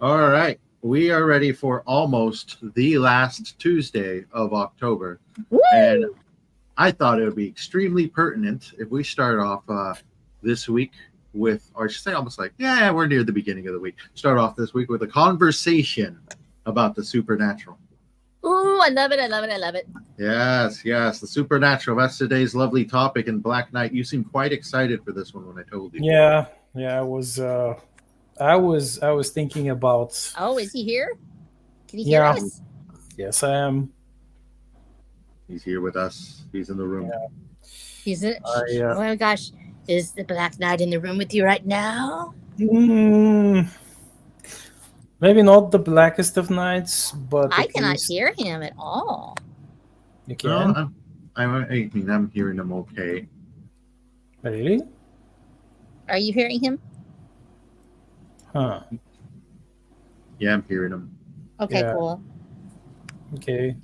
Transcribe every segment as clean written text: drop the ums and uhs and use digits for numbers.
All right. We are ready for almost the last Tuesday of October. Woo! And I thought it would be extremely pertinent if we start off this week with, or I should say, almost like, yeah, we're near the beginning of the week. Start off this week with a conversation about the supernatural. Ooh, I love it. I love it. I love it. Yes, the supernatural. That's today's lovely topic. And Black Knight, you seem quite excited for this one when I told you. Yeah. I was thinking about. Oh, is he here? Can you hear Yeah. us? Yes, I am. He's here with us. He's in the room. Yeah. He's it. I, Oh my gosh. Is the Black Knight in the room with you right now? Mm, maybe not the blackest of nights, but I at cannot least hear him at all. you No, can. I mean, I'm hearing him okay. Really? Are you hearing him? Huh. Yeah, I'm hearing him. Okay, Yeah. cool. Okay.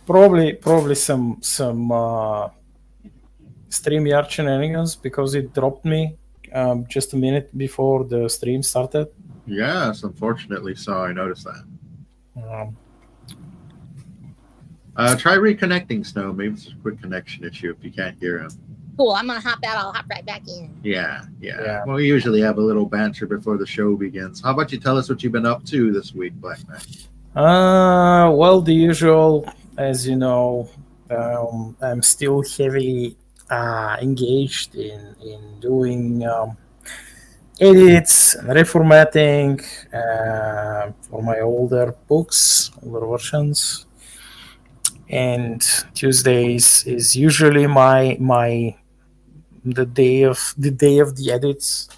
Probably some StreamYard shenanigans because it dropped me just a minute before the stream started. Yes, unfortunately, so I noticed that. Um, Try reconnecting, Snow. Maybe it's a quick connection issue if you can't hear him. Cool. I'm gonna hop out. I'll hop right back in. Yeah. Yeah. Well, we usually have a little banter before the show begins. How about you tell us what you've been up to this week, Black Knight? well, the usual, as you know, I'm still heavily engaged in doing edits and reformatting for my older books, older versions. And Tuesdays is usually my the day of the edits.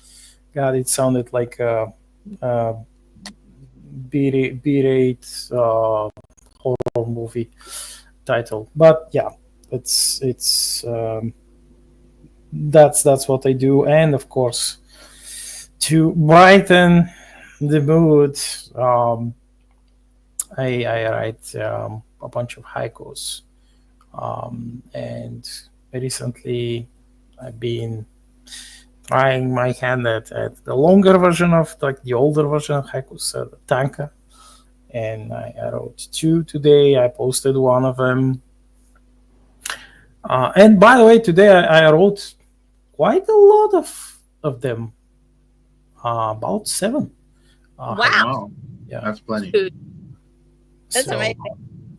God, it sounded like a B-rate horror movie title, but yeah, it's that's what I do, and of course, to brighten the mood, I write a bunch of haikus, and recently I've been trying my hand at the longer version of like the older version of haikus, the tanka, and I wrote two today. I posted one of them, and by the way, today I wrote quite a lot of them, about 7. Wow. Wow, Yeah, that's plenty. Dude, that's so, amazing.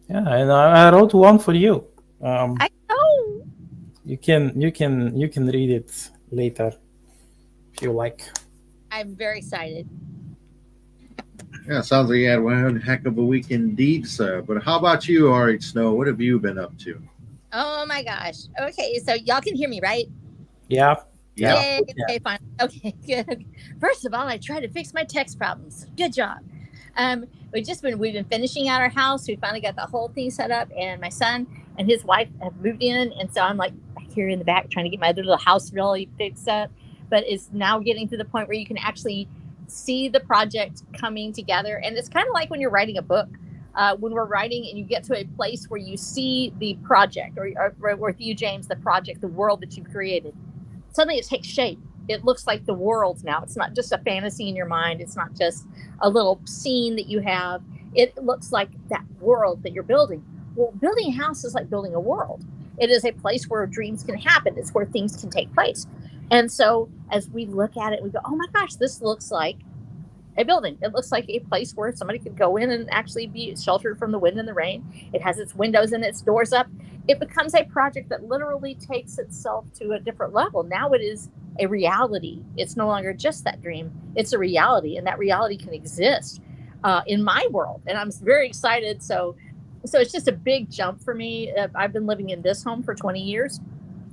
yeah, and I wrote one for you. I know. You can read it later if you like. I'm very excited. Yeah, sounds like you had one heck of a week indeed, sir. But how about you, Ari Snow? What have you been up to? Oh my gosh. Okay, so y'all can hear me, right? Yeah. Yeah. Yay. Okay, fine. Okay, good. First of all, I tried to fix my text problems. Good job. We've been finishing out our house. We finally got the whole thing set up, and my son and his wife have moved in, and so I'm like back here in the back trying to get my other little house really fixed up. But it's now getting to the point where you can actually see the project coming together, and it's kind of like when you're writing a book. When we're writing and you get to a place where you see the project, or with you, James, the project, the world that you've created, suddenly it takes shape. It looks like the world now. It's not just a fantasy in your mind. It's not just a little scene that you have. It looks like that world that you're building. Well, building a house is like building a world. It is a place where dreams can happen. It's where things can take place. And so as we look at it, we go, oh my gosh, this looks like a building. It looks like a place where somebody could go in and actually be sheltered from the wind and the rain. It has its windows and its doors up. It becomes a project that literally takes itself to a different level. Now it is a reality. It's no longer just that dream. It's a reality, and that reality can exist in my world. And I'm very excited. So it's just a big jump for me. I've been living in this home for 20 years.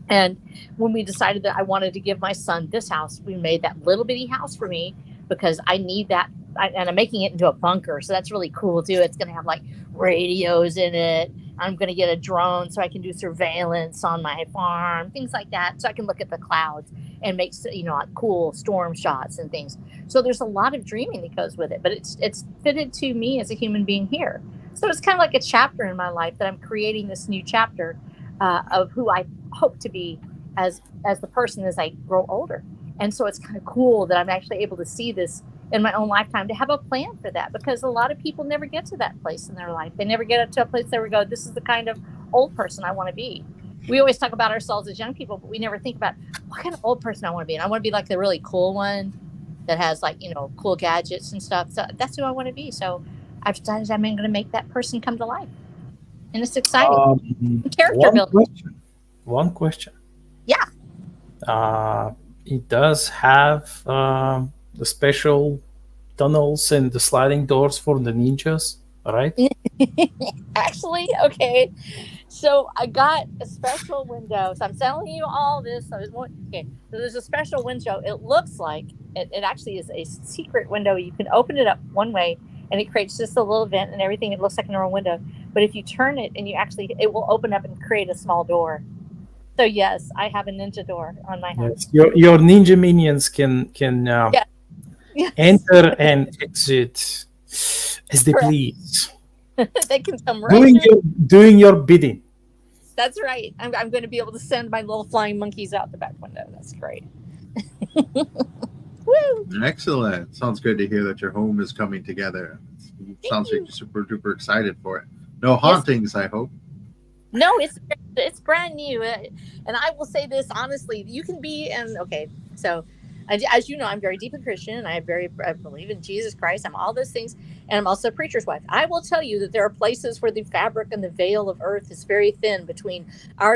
And when we decided that I wanted to give my son this house, we made that little bitty house for me because I need that. And I'm making it into a bunker. So that's really cool too. It's going to have like radios in it. I'm going to get a drone so I can do surveillance on my farm, things like that. So I can look at the clouds and make, like cool storm shots and things. So there's a lot of dreaming that goes with it, but it's fitted to me as a human being here. So it's kind of like a chapter in my life that I'm creating this new chapter of who I hope to be as the person as I grow older. And so it's kind of cool that I'm actually able to see this in my own lifetime to have a plan for that, because a lot of people never get to that place in their life. They never get to a place where we go, this is the kind of old person I want to be. We always talk about ourselves as young people, but we never think about what kind of old person I want to be. And I want to be like the really cool one that has, like, cool gadgets and stuff. So that's who I want to be. So I've decided I'm going to make that person come to life. And it's exciting. Character building. One question. Yeah. It does have the special tunnels and the sliding doors for the ninjas, right? Actually, okay. So I got a special window. So I'm telling you all this. Okay. So there's a special window. It looks like it actually is a secret window. You can open it up one way, and it creates just a little vent and everything. It looks like a normal window. But if you turn it, and it will open up and create a small door. So yes, I have a ninja door on my house. Yes. Your ninja minions can Yes. enter and exit as they please. They can come right doing your bidding. That's right. I'm going to be able to send my little flying monkeys out the back window. That's great. Woo! Excellent. Sounds good to hear that your home is coming together. Sounds like you're super duper excited for it. No hauntings, I hope. No, it's brand new. And I will say this honestly, you can be so as you know, I'm very deeply Christian, and I believe in Jesus Christ. I'm all those things, and I'm also a preacher's wife. I will tell you that there are places where the fabric and the veil of earth is very thin between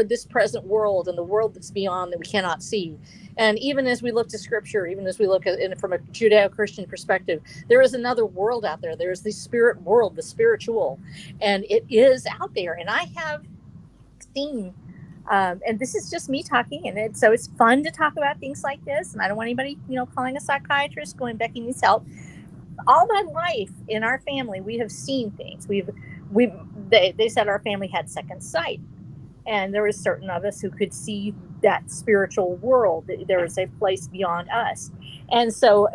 this present world and the world that's beyond that we cannot see. And even as we look to Scripture, even as we look at it from a Judeo-Christian perspective, there is another world out there. There's the spirit world, the spiritual, and it is out there. And I have seen. And this is just me talking, and so it's fun to talk about things like this. And I don't want anybody, calling a psychiatrist, going, Becky needs help. All my life in our family, we have seen things. They said our family had second sight, and there was certain of us who could see that spiritual world. There was a place beyond us, and so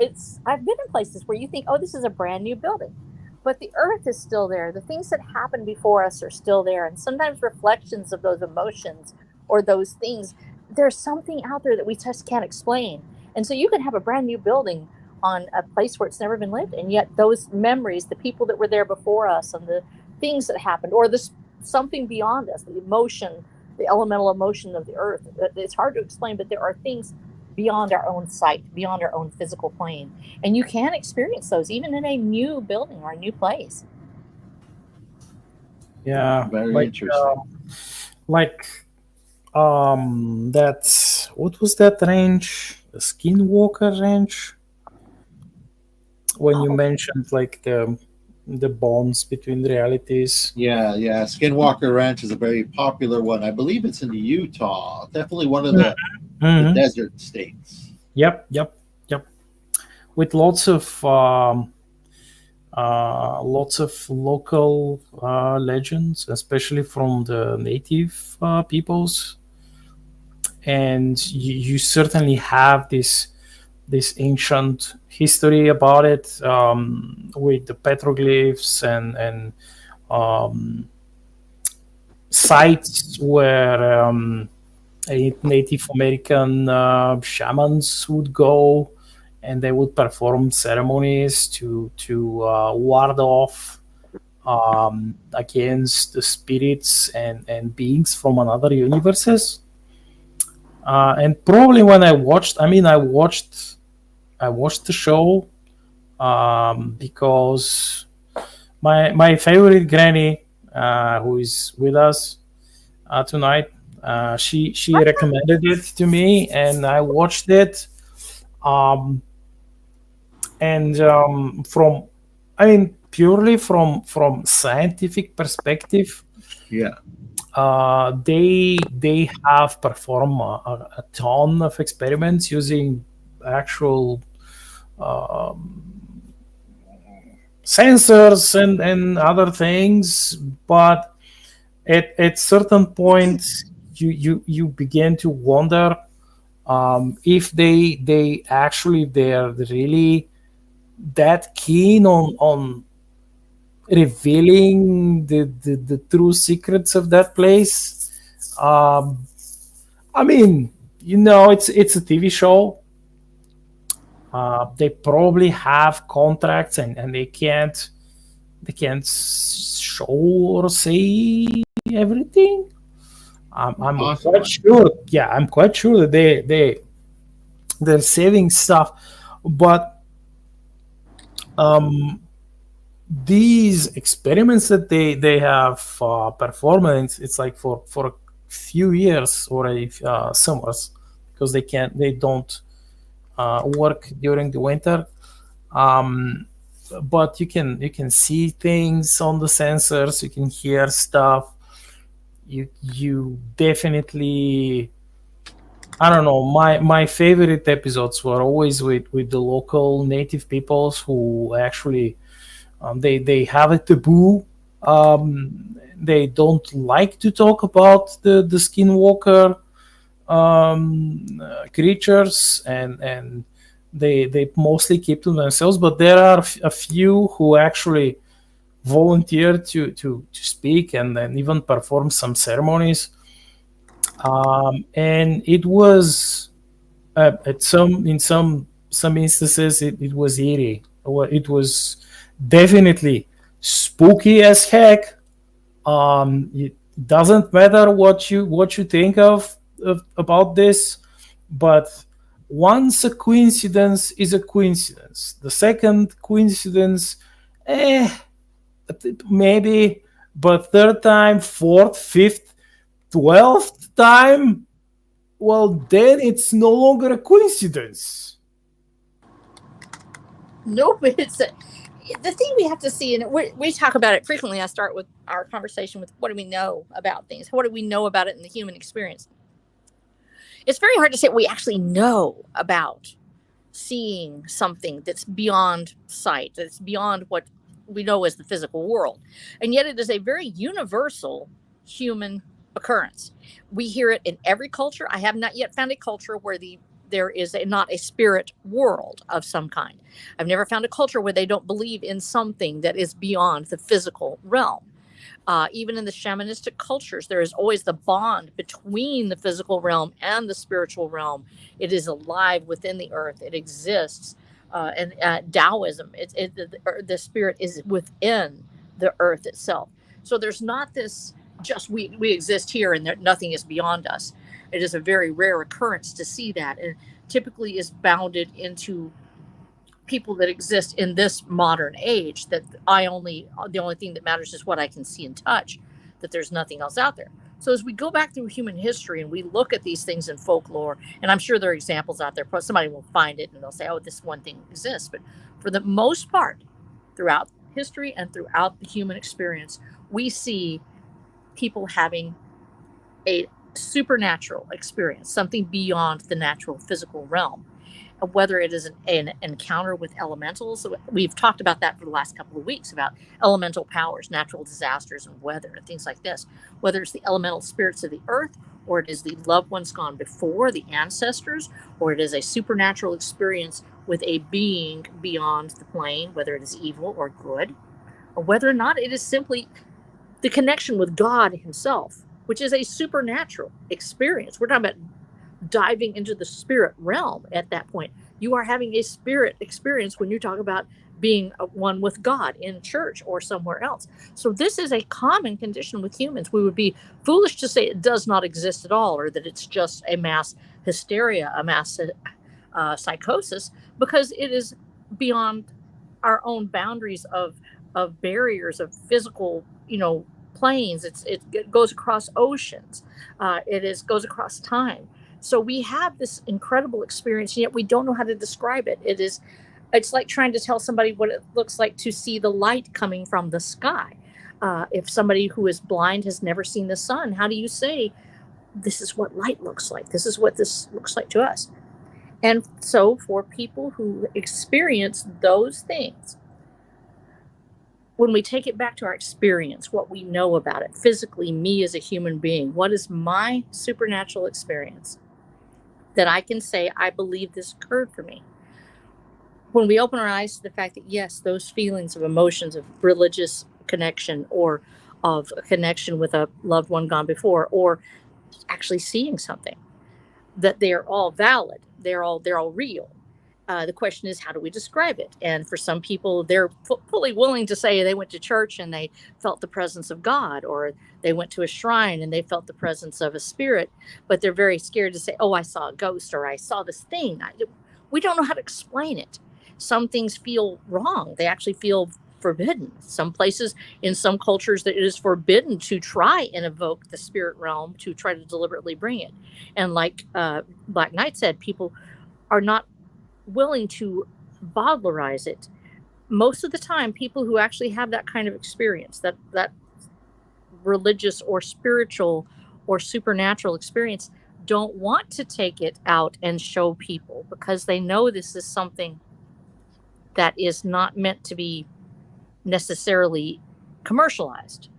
I've been in places where you think, oh, this is a brand new building. But the earth is still there. The things that happened before us are still there. And sometimes reflections of those emotions or those things, there's something out there that we just can't explain. And so you can have a brand new building on a place where it's never been lived. And yet those memories, the people that were there before us and the things that happened, or this something beyond us, the emotion, the elemental emotion of the earth, it's hard to explain, but there are things beyond our own sight, beyond our own physical plane. And you can experience those even in a new building or a new place. Yeah. Very interesting. That's, what was that range? The Skinwalker range? When you mentioned like the bonds between realities. Yeah. Skinwalker Ranch is a very popular one. I believe it's in Utah. Definitely one of the desert states. Yep. With lots of local legends, especially from the native peoples, and you certainly have this ancient history about it, with the petroglyphs and sites where Native American shamans would go, and they would perform ceremonies to ward off against the spirits and beings from another universes. And probably when I watched the show because my favorite granny, who is with us tonight, she recommended it to me, and I watched it. Purely from scientific perspective, they have performed a ton of experiments using actual sensors and other things, but at certain points you begin to wonder if they're really that keen on revealing the true secrets of that place. It's a TV show. They probably have contracts, and they can't show or say everything. I'm quite Possibly. sure. Yeah, I'm quite sure that they're saving stuff, but um, these experiments that they have performed, it's like for a few years or summers, because they don't work during the winter. Um, but you can see things on the sensors, you can hear stuff. You definitely, I don't know, my favorite episodes were always with the local native peoples who actually they have a taboo. They don't like to talk about the skinwalker creatures, and they mostly keep to themselves, but there are a few who actually volunteer to speak and then even perform some ceremonies. And it was at some instances it was eerie. It was definitely spooky as heck. It doesn't matter what you think of about this, but once a coincidence is a coincidence. The second coincidence, eh, maybe, but third time, fourth, fifth, 12th time, well, then it's no longer a coincidence. Nope. It's the thing we have to see, and we talk about it frequently. I start with our conversation with what do we know about things? What do we know about it in the human experience? It's very hard to say what we actually know about seeing something that's beyond sight, that's beyond what we know as the physical world. And yet it is a very universal human occurrence. We hear it in every culture. I have not yet found a culture where there is not a spirit world of some kind. I've never found a culture where they don't believe in something that is beyond the physical realm. Even in the shamanistic cultures, there is always the bond between the physical realm and the spiritual realm. It is alive within the earth. It exists. And Taoism, the spirit is within the earth itself. So there's not this just we exist here and there, nothing is beyond us. It is a very rare occurrence to see that, and typically is bounded into people that exist in this modern age, that the only thing that matters is what I can see and touch, that there's nothing else out there. So as we go back through human history and we look at these things in folklore, and I'm sure there are examples out there, somebody will find it and they'll say, oh, this one thing exists. But for the most part, throughout history and throughout the human experience, we see people having a supernatural experience, something beyond the natural physical realm. Whether it is an encounter with elementals, we've talked about that for the last couple of weeks about elemental powers, natural disasters, and weather, and things like this. Whether it's the elemental spirits of the earth, or it is the loved ones gone before, the ancestors, or it is a supernatural experience with a being beyond the plane, whether it is evil or good, or whether or not it is simply the connection with God Himself, which is a supernatural experience. We're talking about diving into the spirit realm at that point. You are having a spirit experience when you talk about being one with God in church or somewhere else. So this is a common condition with humans. We would be foolish to say it does not exist at all, or that it's just a mass hysteria, a mass psychosis, because it is beyond our own boundaries of barriers of physical, planes. It goes across oceans. It goes across time. So we have this incredible experience, and yet we don't know how to describe it. It's like trying to tell somebody what it looks like to see the light coming from the sky. If somebody who is blind has never seen the sun, how do you say this is what light looks like? This is what this looks like to us. And so for people who experience those things, when we take it back to our experience, what we know about it physically, me as a human being, what is my supernatural experience that I can say, I believe this occurred for me? When we open our eyes to the fact that, yes, those feelings of emotions of religious connection, or of a connection with a loved one gone before, or actually seeing something, that they're all valid, they're all real. The question is, how do we describe it? And for some people, they're fully willing to say they went to church and they felt the presence of God, or they went to a shrine and they felt the presence of a spirit, but they're very scared to say, oh, I saw a ghost or I saw this thing. We don't know how to explain it. Some things feel wrong. They actually feel forbidden. Some places, in some cultures, that it is forbidden to try and evoke the spirit realm, to try to deliberately bring it. And like Black Knight said, people are not willing to bowdlerize it. Most of the time, people who actually have that kind of experience, that religious or spiritual or supernatural experience, don't want to take it out and show people, because they know this is something that is not meant to be necessarily commercialized.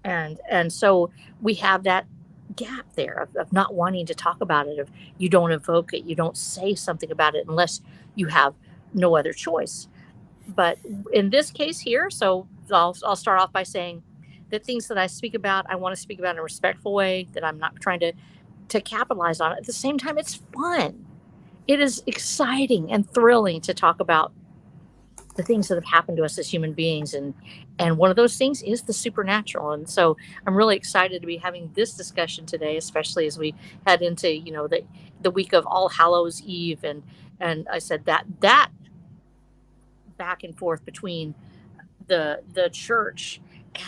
And so we have that gap there of not wanting to talk about it, of you don't evoke it, you don't say something about it unless you have no other choice. But in this case here, so I'll start off by saying that things that I speak about, I want to speak about in a respectful way, that I'm not trying to capitalize on it. At the same time, it's fun. It is exciting and thrilling to talk about the things that have happened to us as human beings, and one of those things is the supernatural. And so I'm really excited to be having this discussion today, especially as we head into the week of All Hallows Eve, and I said that back and forth between the church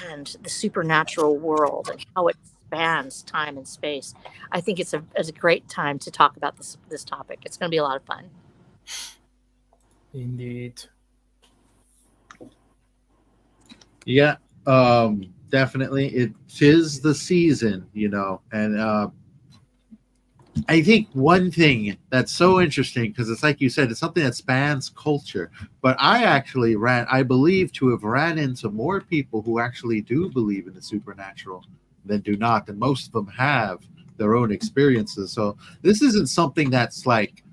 and the supernatural world and how it spans time and space. I think it's a great time to talk about this topic. It's going to be a lot of fun. Indeed. Yeah, definitely. It is the season, and I think one thing that's so interesting, because it's like you said, it's something that spans culture. But I believe to have ran into more people who actually do believe in the supernatural than do not, and most of them have their own experiences. So this isn't something that's like,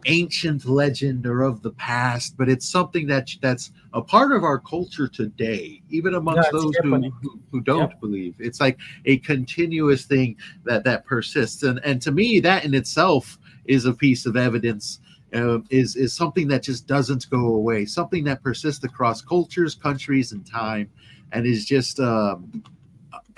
ancient legend or of the past, but it's something that's a part of our culture today, even amongst those who don't believe. It's like a continuous thing that persists, and to me, that in itself is a piece of evidence. Is something that just doesn't go away, something that persists across cultures, countries, and time, and is just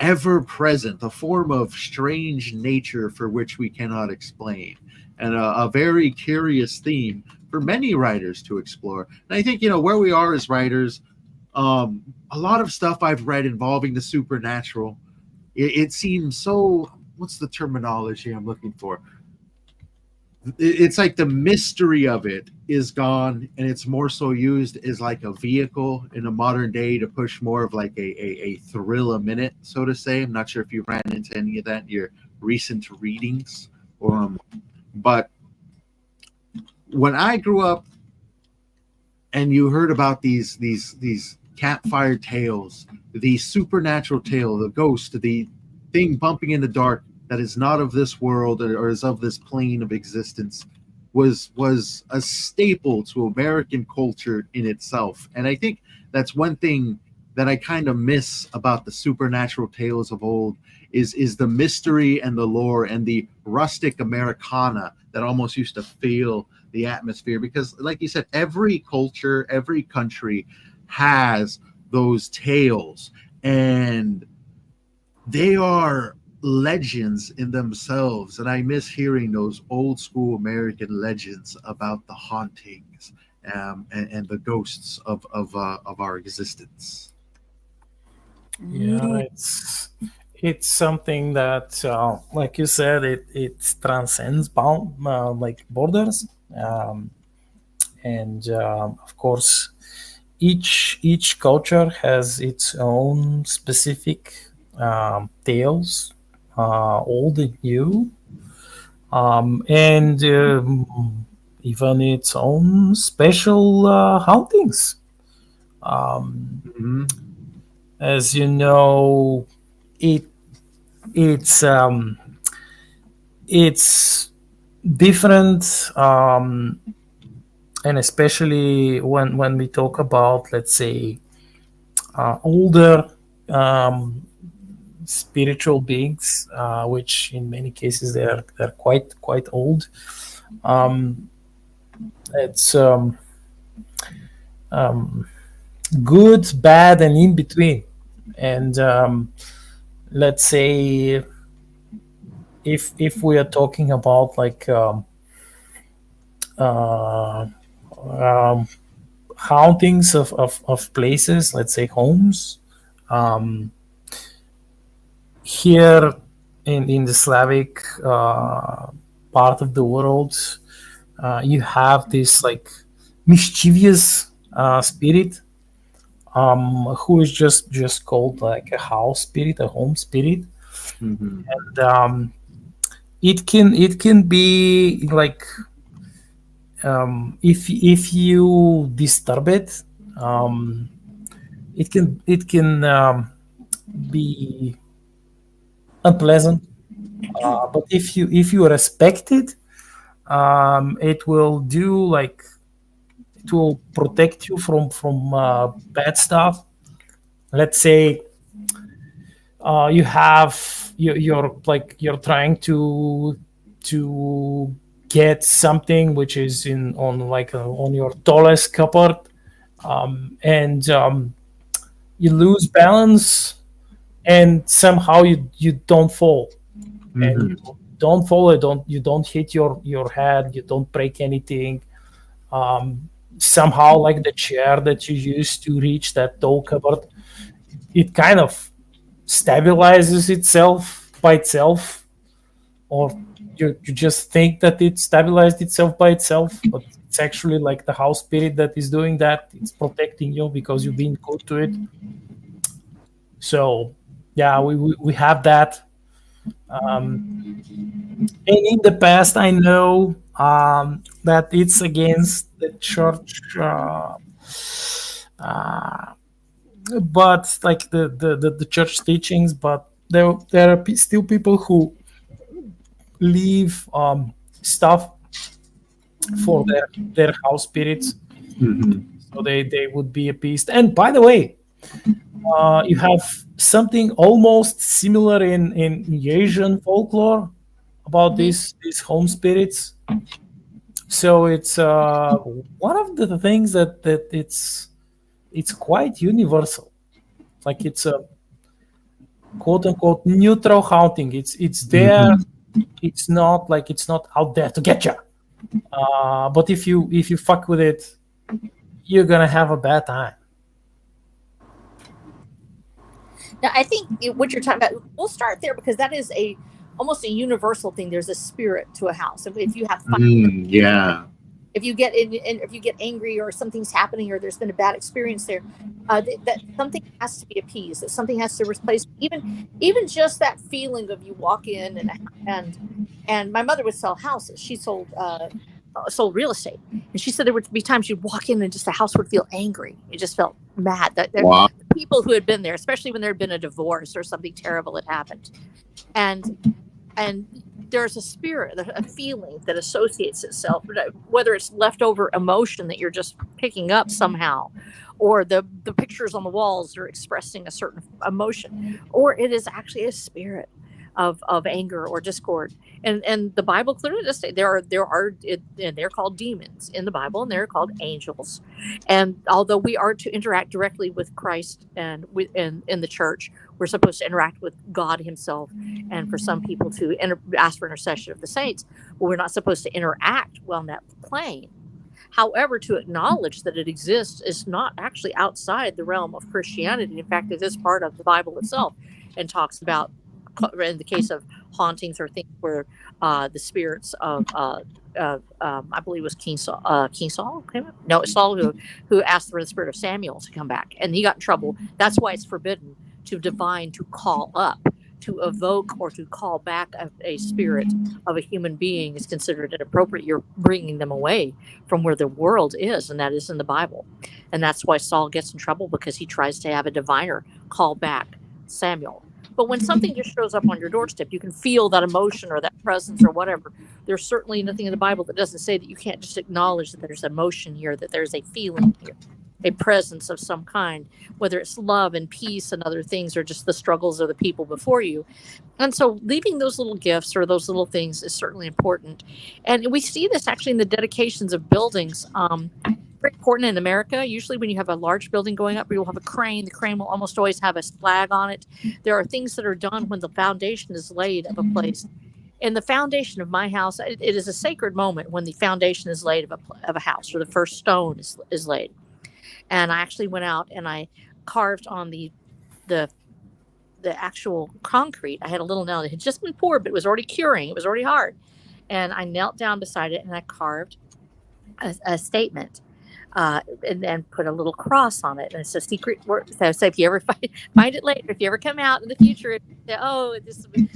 ever present, a form of strange nature for which we cannot explain, and a very curious theme for many writers to explore. And I think, where we are as writers, a lot of stuff I've read involving the supernatural, it seems so, what's the terminology I'm looking for? It's like the mystery of it is gone, and it's more so used as like a vehicle in a modern day to push more of like a thrill a minute, so to say. I'm not sure if you ran into any of that in your recent readings, but when I grew up and you heard about these campfire tales, the supernatural tale, the ghost, the thing bumping in the dark that is not of this world or is of this plane of existence, was a staple to American culture in itself. And I think that's one thing that I kind of miss about the supernatural tales of old, is the mystery and the lore and the rustic Americana that almost used to feel the atmosphere. Because like you said, every culture, every country has those tales, and they are legends in themselves. And I miss hearing those old school American legends about the hauntings and the ghosts of our existence. Yeah, it's something that, like you said, it transcends like borders, and of course, each culture has its own specific tales, old and new, and even its own special hauntings. Mm-hmm. As you know, it's different, and especially when we talk about, let's say, older spiritual beings, which in many cases they're quite old. It's um, good, bad, and in between. And let's say if we are talking about like uh, um, hauntings of places, let's say homes, um, here in the Slavic part of the world, you have this like mischievous spirit who is just called like a house spirit, a home spirit. Mm-hmm. And it can be like if you disturb it, um, it can be unpleasant. But if you respect it, it will do like it will protect you from bad stuff. Let's say you have you're like you're trying to get something which is in on like on your tallest cupboard, and you lose balance, and somehow you don't fall, and Mm-hmm. you don't hit your head, you don't break anything. Somehow like the chair that you use to reach that tall cupboard, it kind of stabilizes itself by itself, or you just think that it stabilized itself by itself, but it's actually like the house spirit that is doing that. It's protecting you because you've been good to it. So yeah, we have that. um, and in the past I know that it's against the church, uh, but like the church teachings, but there are still people who leave stuff for their house spirits, Mm-hmm. so they would be appeased. And by the way, you have something almost similar in Asian folklore about Mhm. these home spirits. So it's one of the things that it's quite universal. Like it's a quote unquote neutral haunting. It's there. Mm-hmm. It's not out there to get you. But if you fuck with it, you're gonna have a bad time. Now, I think what you're talking about, we'll start there because that is a almost a universal thing. There's a spirit to a house. If you have fire, Mm, yeah. if you get if you get angry or something's happening or there's been a bad experience there, that something has to be appeased. That something has to replace. Even just that feeling of you walk in and my mother would sell houses. She sold real estate, and she said there would be times you'd walk in and just the house would feel angry. It just felt mad. That there Wow. people who had been there, especially when there had been a divorce or something terrible had happened, and and there's a spirit, a feeling that associates itself, whether it's leftover emotion that you're just picking up somehow, or the pictures on the walls are expressing a certain emotion, or it is actually a spirit of anger or discord. And the Bible clearly does say and they're called demons in the Bible, and they're called angels. And although we are to interact directly with Christ and in the church, we're supposed to interact with God Himself, and for some people to ask for intercession of the saints. Well, we're not supposed to interact well on that plane. However, to acknowledge that it exists is not actually outside the realm of Christianity. In fact, it is part of the Bible itself, and talks about, in the case of hauntings or things where the spirits of I believe it was King Saul. King Saul came up? No, it's Saul who asked for the spirit of Samuel to come back, and he got in trouble. That's why it's forbidden to divine, to call up, to evoke, or to call back a spirit of a human being is considered inappropriate. You're bringing them away from where the world is, and that is in the Bible. And that's why Saul gets in trouble, because he tries to have a diviner call back Samuel. But when something just shows up on your doorstep, you can feel that emotion or that presence or whatever. There's certainly nothing in the Bible that doesn't say that you can't just acknowledge that there's emotion here, that there's a feeling here. a presence of some kind, whether it's love and peace and other things, or just the struggles of the people before you. And so leaving those little gifts or those little things is certainly important. And we see this actually in the dedications of buildings. Very important in America. Usually when you have a large building going up, you'll have a crane. The crane will almost always have a flag on it. There are things that are done when the foundation is laid of a place. In the foundation of my house, it is a sacred moment when the foundation is laid of a house, or the first stone is laid. And I actually went out and I carved on the actual concrete. I had a little nail that had just been poured, but it was already curing. It was already hard. And I knelt down beside it and I carved a statement, and then put a little cross on it. And it's a secret word. So if you ever find it later, if you ever come out in the future, say, oh,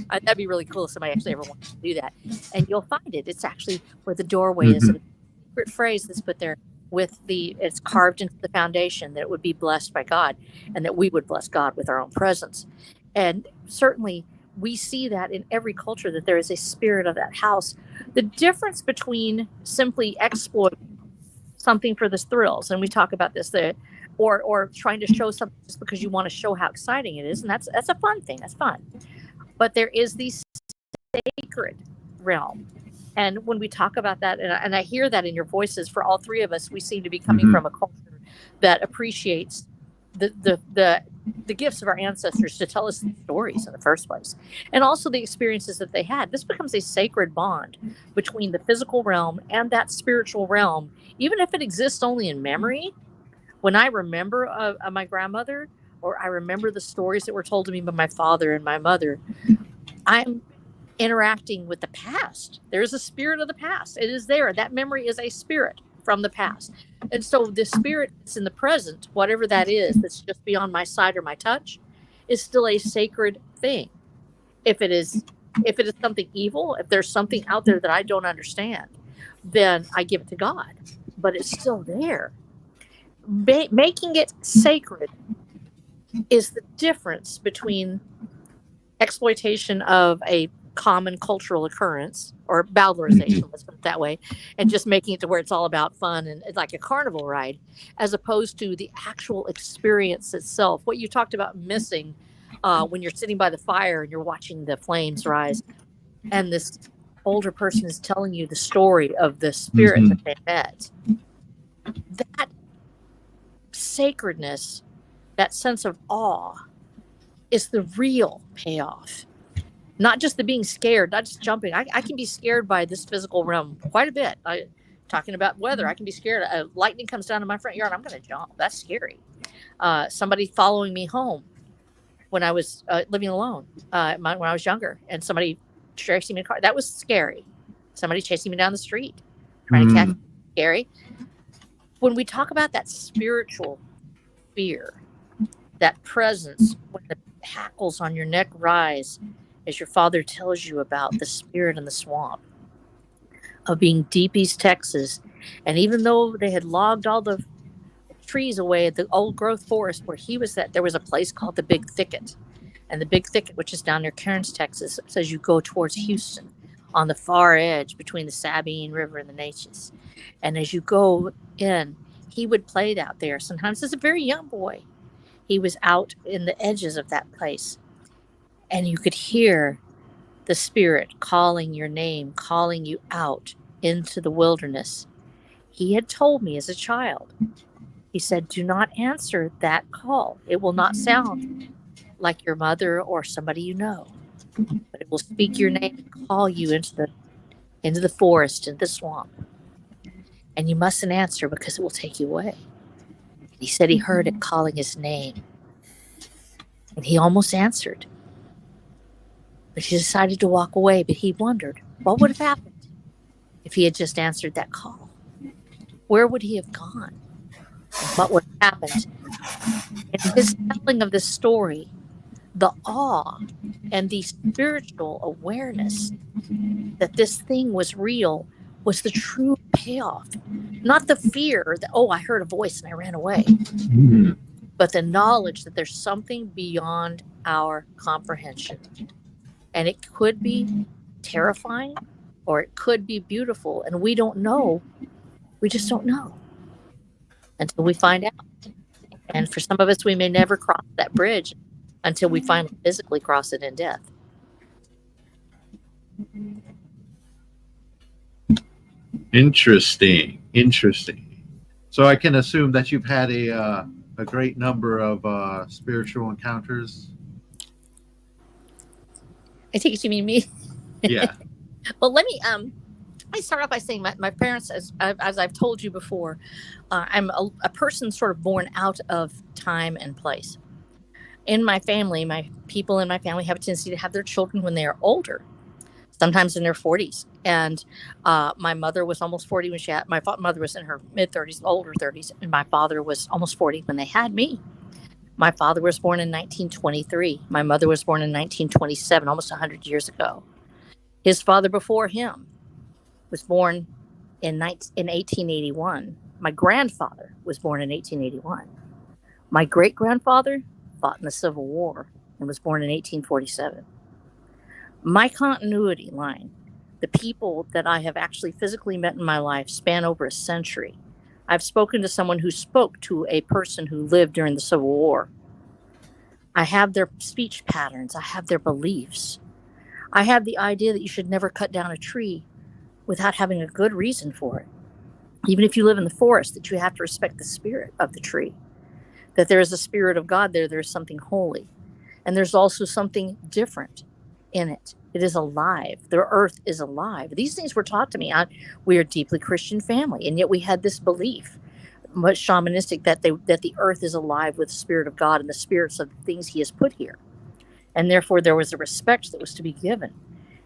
that'd be really cool if somebody actually ever wanted to do that. And you'll find it. It's actually where the doorway is. A secret phrase that's put there it's carved into the foundation, that it would be blessed by God, and that we would bless God with our own presence. And certainly we see that in every culture, that there is a spirit of that house. The difference between simply exploiting something for the thrills, and we talk about this, or trying to show something just because you want to show how exciting it is, and that's a fun thing, that's fun. But there is the sacred realm. And when we talk about that, and I hear that in your voices, for all three of us, we seem to be coming from a culture that appreciates the gifts of our ancestors to tell us the stories in the first place, and also the experiences that they had. This becomes a sacred bond between the physical realm and that spiritual realm, even if it exists only in memory. When I remember my grandmother, or I remember the stories that were told to me by my father and my mother, I'm interacting with the past. There's a spirit of the past. It is there. That memory is a spirit from the past. And so the spirit that's in the present, whatever that is, that's just beyond my sight or my touch, is still a sacred thing. If it is something evil, if there's something out there that I don't understand, then I give it to God. But it's still there. Making it sacred is the difference between exploitation of a common cultural occurrence, or valorization, let's put it that way, and just making it to where it's all about fun and it's like a carnival ride, as opposed to the actual experience itself. What you talked about missing, when you're sitting by the fire and you're watching the flames rise, and this older person is telling you the story of the spirit that they met. That sacredness, that sense of awe, is the real payoff. Not just the being scared, not just jumping. I can be scared by this physical realm quite a bit. Talking about weather, I can be scared. Lightning comes down in my front yard, I'm going to jump. That's scary. Somebody following me home when I was living alone, when I was younger, and somebody chasing me in a car, that was scary. Somebody chasing me down the street, trying to catch me, scary. When we talk about that spiritual fear, that presence, when the hackles on your neck rise, as your father tells you about the spirit in the swamp of being Deep East Texas. And even though they had logged all the trees away at the old growth forest where he was at, there was a place called the Big Thicket. And the Big Thicket, which is down near Cairns, Texas, says you go towards Houston on the far edge between the Sabine River and the Neches. And as you go in, he would play out there. Sometimes as a very young boy, he was out in the edges of that place. And you could hear the spirit calling your name, calling you out into the wilderness. He had told me as a child, he said, do not answer that call. It will not sound like your mother or somebody you know, but it will speak your name and call you into the forest, into the swamp. And you mustn't answer because it will take you away. He said he heard it calling his name. And he almost answered. But he decided to walk away, but he wondered what would have happened if he had just answered that call. Where would he have gone? And what would have happened? In his telling of this story, the awe and the spiritual awareness that this thing was real was the true payoff. Not the fear that, oh, I heard a voice and I ran away, but the knowledge that there's something beyond our comprehension. And it could be terrifying or it could be beautiful. And we don't know. We just don't know until we find out. And for some of us, we may never cross that bridge until we finally physically cross it in death. Interesting. So I can assume that you've had a great number of spiritual encounters. I take it you mean me? Yeah. Well, let me I start off by saying my parents, as I've told you before, I'm a person sort of born out of time and place. In my family, my people in my family have a tendency to have their children when they are older, sometimes in their 40s. And my mother was almost 40 when she had, my mother was in her mid 30s, older 30s, and my father was almost 40 when they had me. My father was born in 1923. My mother was born in 1927, almost 100 years ago. His father before him was born in 1881. My grandfather was born in 1881. My great-grandfather fought in the Civil War and was born in 1847. My continuity line, the people that I have actually physically met in my life, span over a century. I've spoken to someone who spoke to a person who lived during the Civil War. I have their speech patterns. I have their beliefs. I have the idea that you should never cut down a tree without having a good reason for it. Even if you live in the forest, that you have to respect the spirit of the tree, that there is a spirit of God there, there's something holy. And there's also something different in it. It is alive. The earth is alive. These things were taught to me. We are a deeply Christian family, and yet we had this belief, much shamanistic, that the earth is alive with the spirit of God and the spirits of the things he has put here. And therefore there was a respect that was to be given.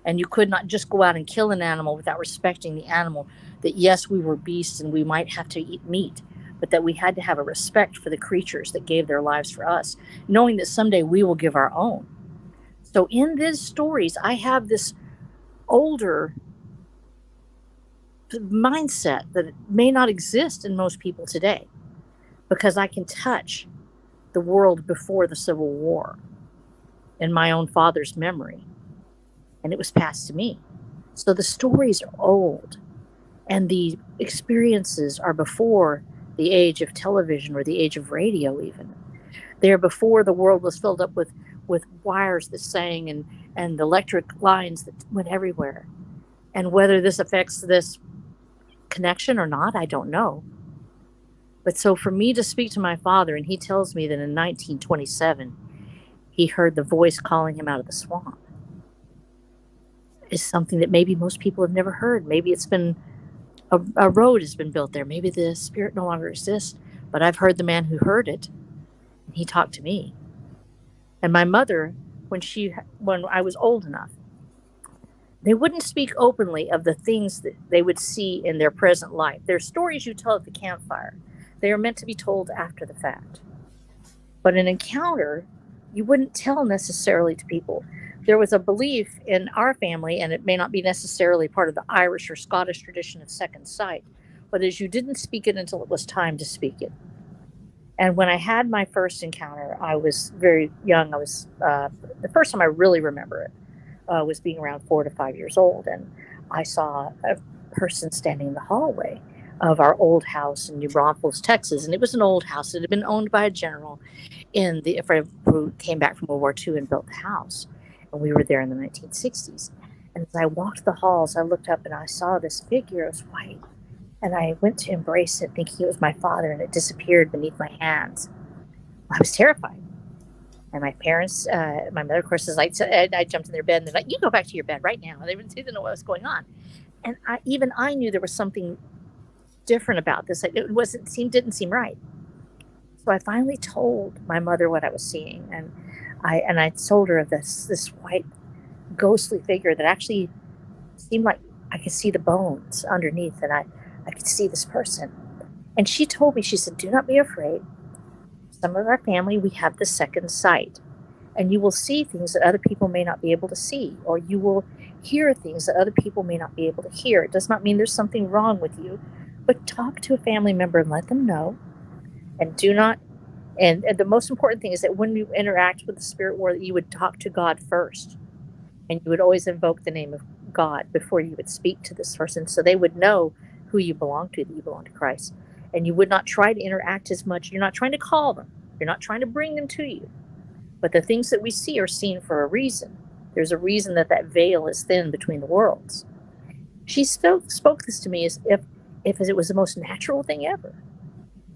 And you could not just go out and kill an animal without respecting the animal, that yes, we were beasts and we might have to eat meat, but that we had to have a respect for the creatures that gave their lives for us, knowing that someday we will give our own. So in these stories, I have this older mindset that may not exist in most people today, because I can touch the world before the Civil War in my own father's memory, and it was passed to me. So the stories are old, and the experiences are before the age of television or the age of radio even. They're before the world was filled up with wires that sang and electric lines that went everywhere. And whether this affects this connection or not, I don't know. But so for me to speak to my father, and he tells me that in 1927, he heard the voice calling him out of the swamp, is something that maybe most people have never heard. Maybe it's been a road has been built there. Maybe the spirit no longer exists, but I've heard the man who heard it, and he talked to me. And my mother, when I was old enough, they wouldn't speak openly of the things that they would see in their present life. They're stories you tell at the campfire. They are meant to be told after the fact. But an encounter, you wouldn't tell necessarily to people. There was a belief in our family, and it may not be necessarily part of the Irish or Scottish tradition of second sight, but as you didn't speak it until it was time to speak it. And when I had my first encounter, I was very young. I was the first time I really remember it was being around 4 to 5 years old, and I saw a person standing in the hallway of our old house in New Braunfels, Texas, and it was an old house. It had been owned by a general who came back from World War II and built the house, and we were there in the 1960s. And as I walked the halls, I looked up and I saw this figure. It was white. And I went to embrace it, thinking it was my father, and it disappeared beneath my hands. I was terrified. And my parents, my mother, of course, is like, so I jumped in their bed, and they're like, "You go back to your bed right now." They didn't know what was going on. And I knew there was something different about this. It didn't seem right. So I finally told my mother what I was seeing, and I told her of this white, ghostly figure that actually seemed like I could see the bones underneath, and I could see this person. And she told me, she said, "Do not be afraid. Some of our family, we have the second sight, and you will see things that other people may not be able to see, or you will hear things that other people may not be able to hear. It does not mean there's something wrong with you, but talk to a family member and let them know. And do not, and the most important thing is that when you interact with the spirit world, you would talk to God first, and you would always invoke the name of God before you would speak to this person, so they would know who you belong to, that you belong to Christ. and you would not try to interact as much. You're not trying to call them, you're not trying to bring them to you. But the things that we see are seen for a reason. There's a reason that that veil is thin between the worlds. She spoke this to me as if it was the most natural thing ever.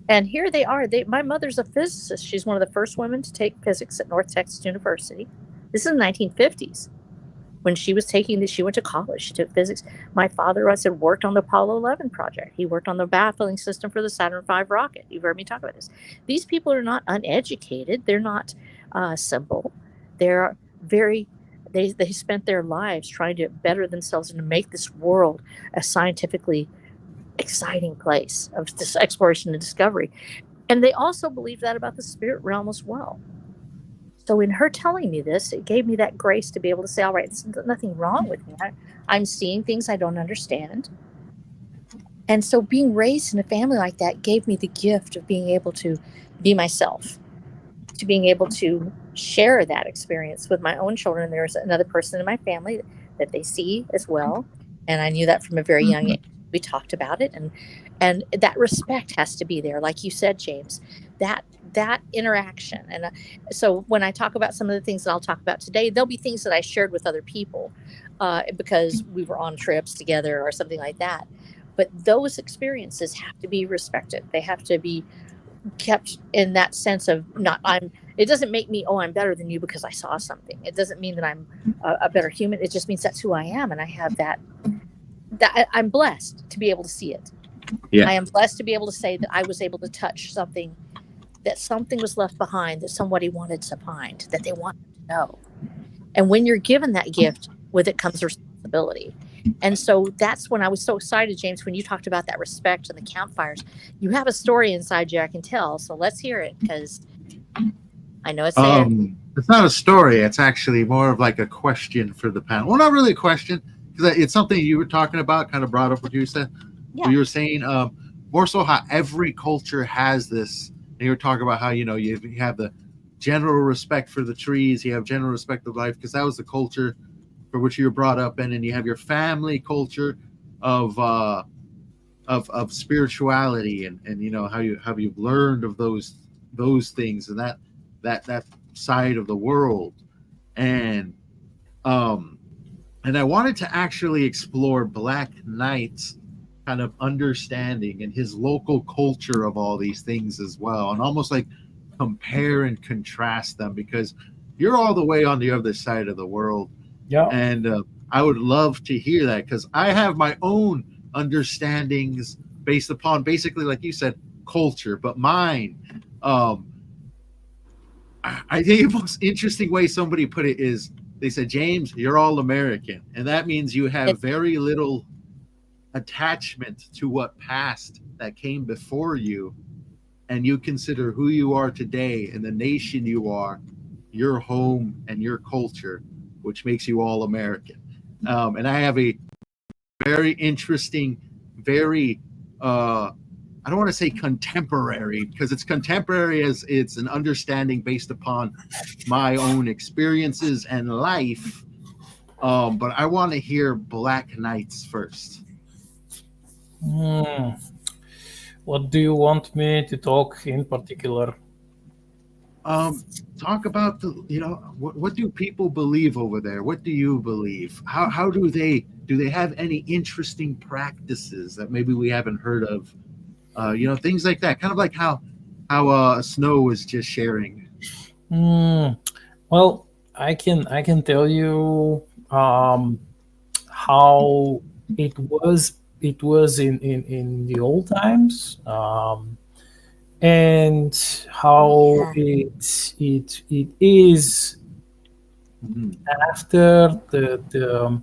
And here they are. My mother's a physicist. She's one of the first women to take physics at North Texas University. This is in the 1950s. When she was taking this, she went to college. She took physics. My father, I said, worked on the Apollo 11 project. He worked on the baffling system for the Saturn V rocket. You've heard me talk about this. These people are not uneducated. They're not simple. They're very, they spent their lives trying to better themselves and to make this world a scientifically exciting place of this exploration and discovery. And they also believed that about the spirit realm as well. So in her telling me this, it gave me that grace to be able to say, all right, there's nothing wrong with me. I'm seeing things I don't understand. And so being raised in a family like that gave me the gift of being able to be myself, to being able to share that experience with my own children. There's another person in my family that they see as well. And I knew that from a very young age. We talked about it. And that respect has to be there. Like you said, James, that interaction. And so when I talk about some of the things that I'll talk about today, there'll be things that I shared with other people because we were on trips together or something like that. But those experiences have to be respected. They have to be kept in that sense of it doesn't make me, I'm better than you because I saw something. It doesn't mean that I'm a better human. It just means that's who I am. And I have that I'm blessed to be able to see it. Yeah. I am blessed to be able to say that I was able to touch something, that something was left behind that somebody wanted to find, that they wanted to know. And when you're given that gift, with it comes responsibility. And so that's when I was so excited, James, when you talked about that respect and the campfires. You have a story inside you, I can tell. So let's hear it, because I know it's there. It's not a story. It's actually more of like a question for the panel. Well, not really a question, because it's something you were talking about, kind of brought up what you said. Yeah. You were saying more so how every culture has this. And you were talking about how, you have the general respect for the trees, you have general respect of life, because that was the culture for which you were brought up in, and you have your family culture of spirituality and how you've learned of those things and that side of the world. And I wanted to actually explore Black Knight's kind of understanding and his local culture of all these things as well, and almost like compare and contrast them, because you're all the way on the other side of the world. Yeah. And I would love to hear that, because I have my own understandings based upon basically, like you said, culture, but mine, I think the most interesting way somebody put it is they said, James, you're all American. And that means you have very little attachment to what past that came before you. And you consider who you are today and the nation you are, your home and your culture, which makes you all American. And I have a very interesting, very, I don't want to say contemporary, because it's contemporary as it's an understanding based upon my own experiences and life. But I want to hear Black Knights first. What do you want me to talk in particular? Talk about what do people believe over there? What do you believe? How do they have any interesting practices that maybe we haven't heard of? Things like that. Kind of like how Snow was just sharing. Well, I can tell you how it was in the old times. And how it is after the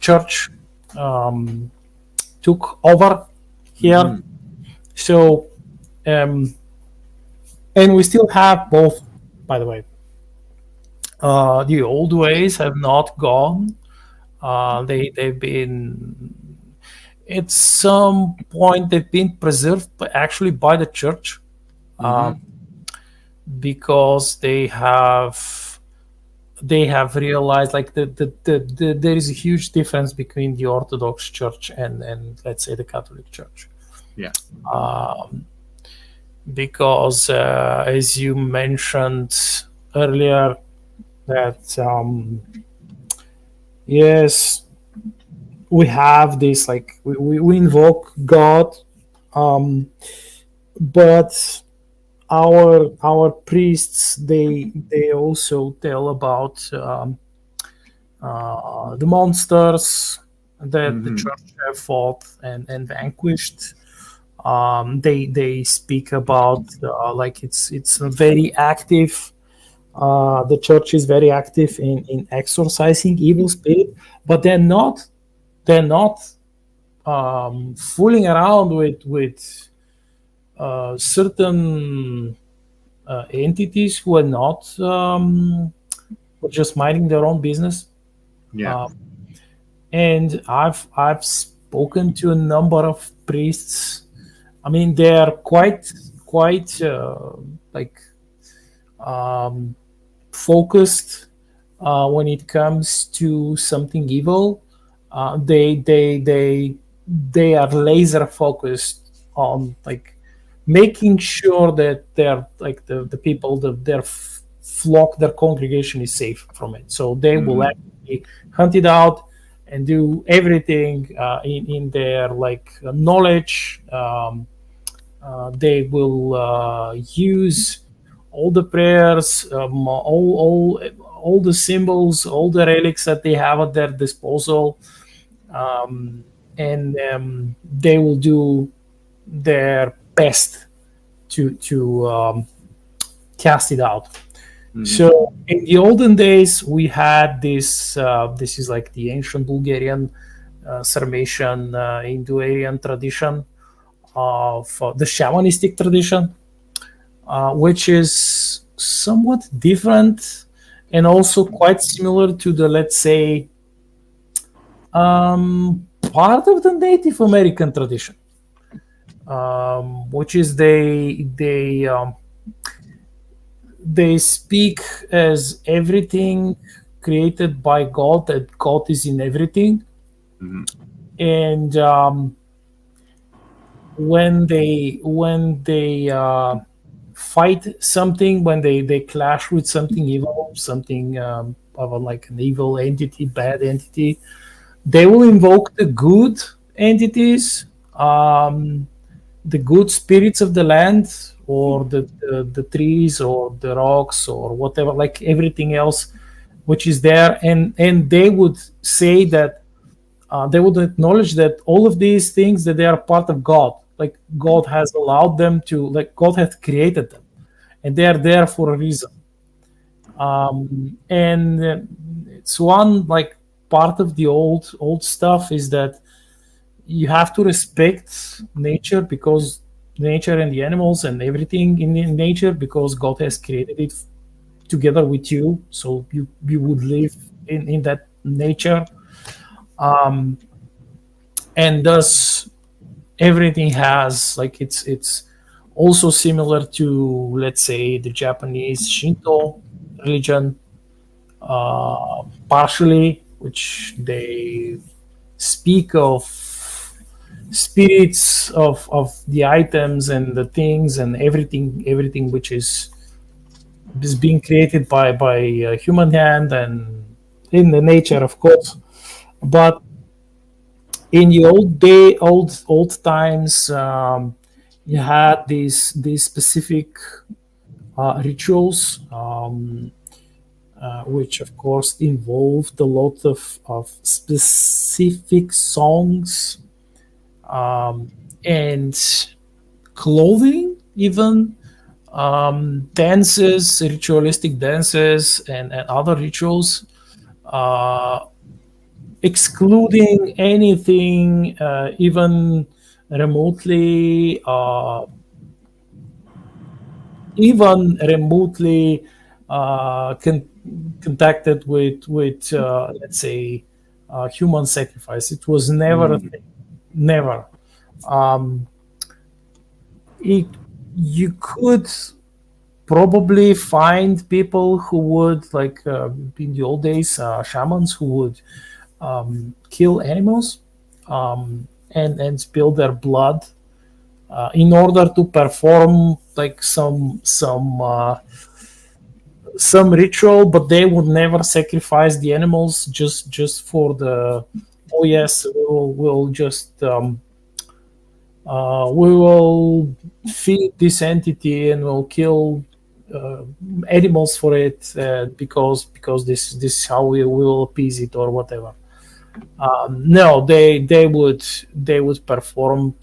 church took over here. So and we still have both, by the way. The old ways have not gone. They've been, at some point, they've been preserved, actually by the church, because they have realized, like, there is a huge difference between the Orthodox Church and let's say the Catholic Church. Yeah. um, because as you mentioned earlier, that yes, we have this, like we invoke God, um, but our priests, they also tell about the monsters that the Hmm. church have fought and vanquished. They speak about like it's a very active. The church is very active in exorcising evil spirit, but they're not fooling around with certain entities who are not who are just minding their own business. Yeah. Uh, and I've spoken to a number of priests. I mean, they are quite like um, focused when it comes to something evil. They are laser focused on like making sure that they're like the people, their flock, their congregation is safe from it. So they will Hmm. actually hunt it out and do everything in their like knowledge. They will use all the prayers, all the symbols, all the relics that they have at their disposal, um, and they will do their best to cast it out. Hmm. So in the olden days, we had this. This is like the ancient Bulgarian, Sarmatian, Indo-Aryan tradition of the shamanistic tradition, which is somewhat different and also quite similar to the, let's say, part of the Native American tradition, which is they speak as everything created by God, that God is in everything, Hmm. and when they fight something, when they clash with something evil, something of like an evil entity, bad entity, they will invoke the good entities, um, the good spirits of the land, or the trees or the rocks or whatever, like everything else which is there, and they would say that they would acknowledge that all of these things, that they are part of God, like God has allowed them to, like God has created them, and they are there for a reason. And it's one like part of the old stuff is that you have to respect nature, because nature and the animals and everything in nature, because God has created it together with you, so you would live in that nature, um, and thus everything has like it's also similar to, let's say, the Japanese Shinto religion, partially, which they speak of spirits of the items and the things and everything which is being created by human hand and in the nature, of course. But in the old times, you had these specific rituals, which of course involved a lot of specific songs, um, and clothing, even dances, ritualistic dances, and other rituals, uh, excluding anything even remotely even remotely contacted with let's say human sacrifice. It was never a Hmm. thing, never. um, it, you could probably find people who would like in the old days, shamans who would kill animals, and spill their blood in order to perform like some ritual, but they would never sacrifice the animals just for the, oh yes, we'll just we will feed this entity and we'll kill uh, animals for it, because this is how we will appease it or whatever. No, they would perform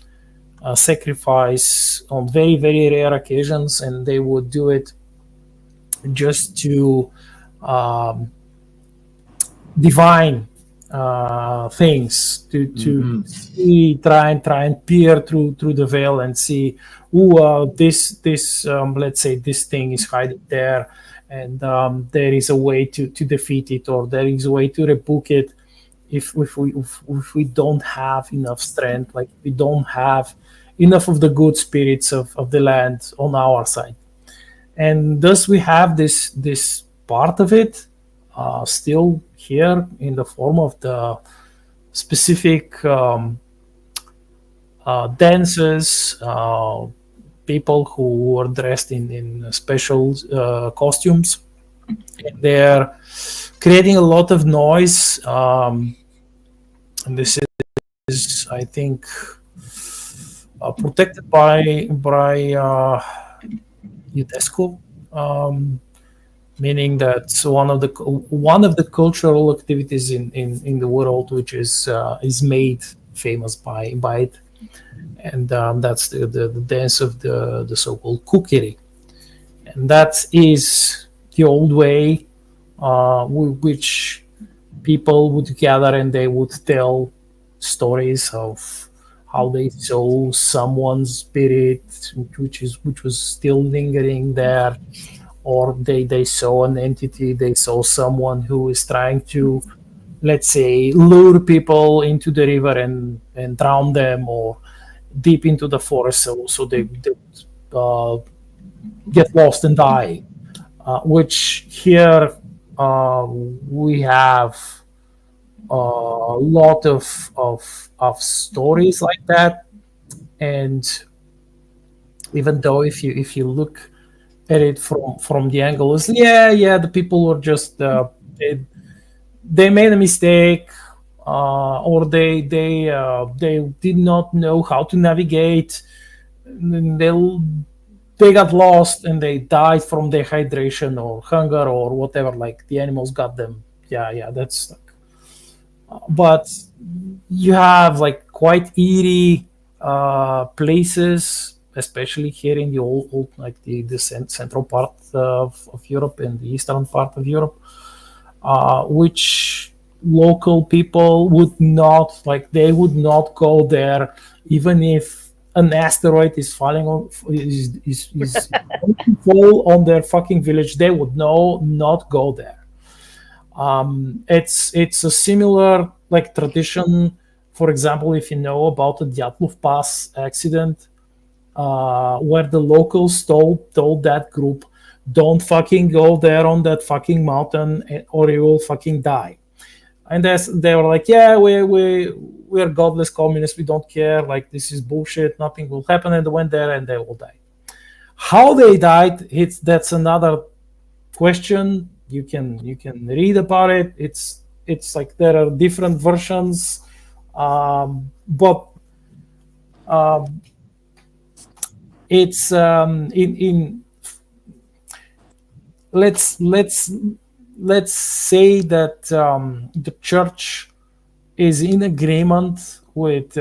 a sacrifice on very very rare occasions, and they would do it just to um, divine things, to see, try and peer through the veil and see, this let's say this thing is hiding there, and there is a way to defeat it, or there is a way to rebuke it if we don't have enough strength, like we don't have enough of the good spirits of the land on our side. And thus we have this part of it still here in the form of the specific dances, people who are dressed in special costumes. And they're creating a lot of noise, and this is, I think, protected by UNESCO, meaning that's one of the cultural activities in the world, which is made famous by it, and that's the dance of the so-called kukeri, and that is the old way, which people would gather and they would tell stories of how they saw someone's spirit, which was still lingering there, or they saw an entity, they saw someone who is trying to, let's say, lure people into the river and drown them, or deep into the forest, so they get lost and die. Which here we have a lot of stories like that. And even though if you look at it from the angle is, yeah, the people were just they made a mistake, or they did not know how to navigate, and they got lost and they died from dehydration or hunger or whatever, like the animals got them. Yeah, that's like, but you have like quite eerie places, especially here in the old like the central part of Europe and the eastern part of Europe, which local people would not, like, they would not go there even if an asteroid is falling on is going to fall on their fucking village. They would not go there. It's a similar like tradition. For example, if you know about the Dyatlov Pass accident, where the locals told that group, don't fucking go there on that fucking mountain, or you will fucking die. And they were like, yeah, we're godless communists, we don't care, like this is bullshit, nothing will happen. And they went there and they all died. How they died, that's another question. You can read about it. It's like there are different versions, but it's in let's say that the church is in agreement with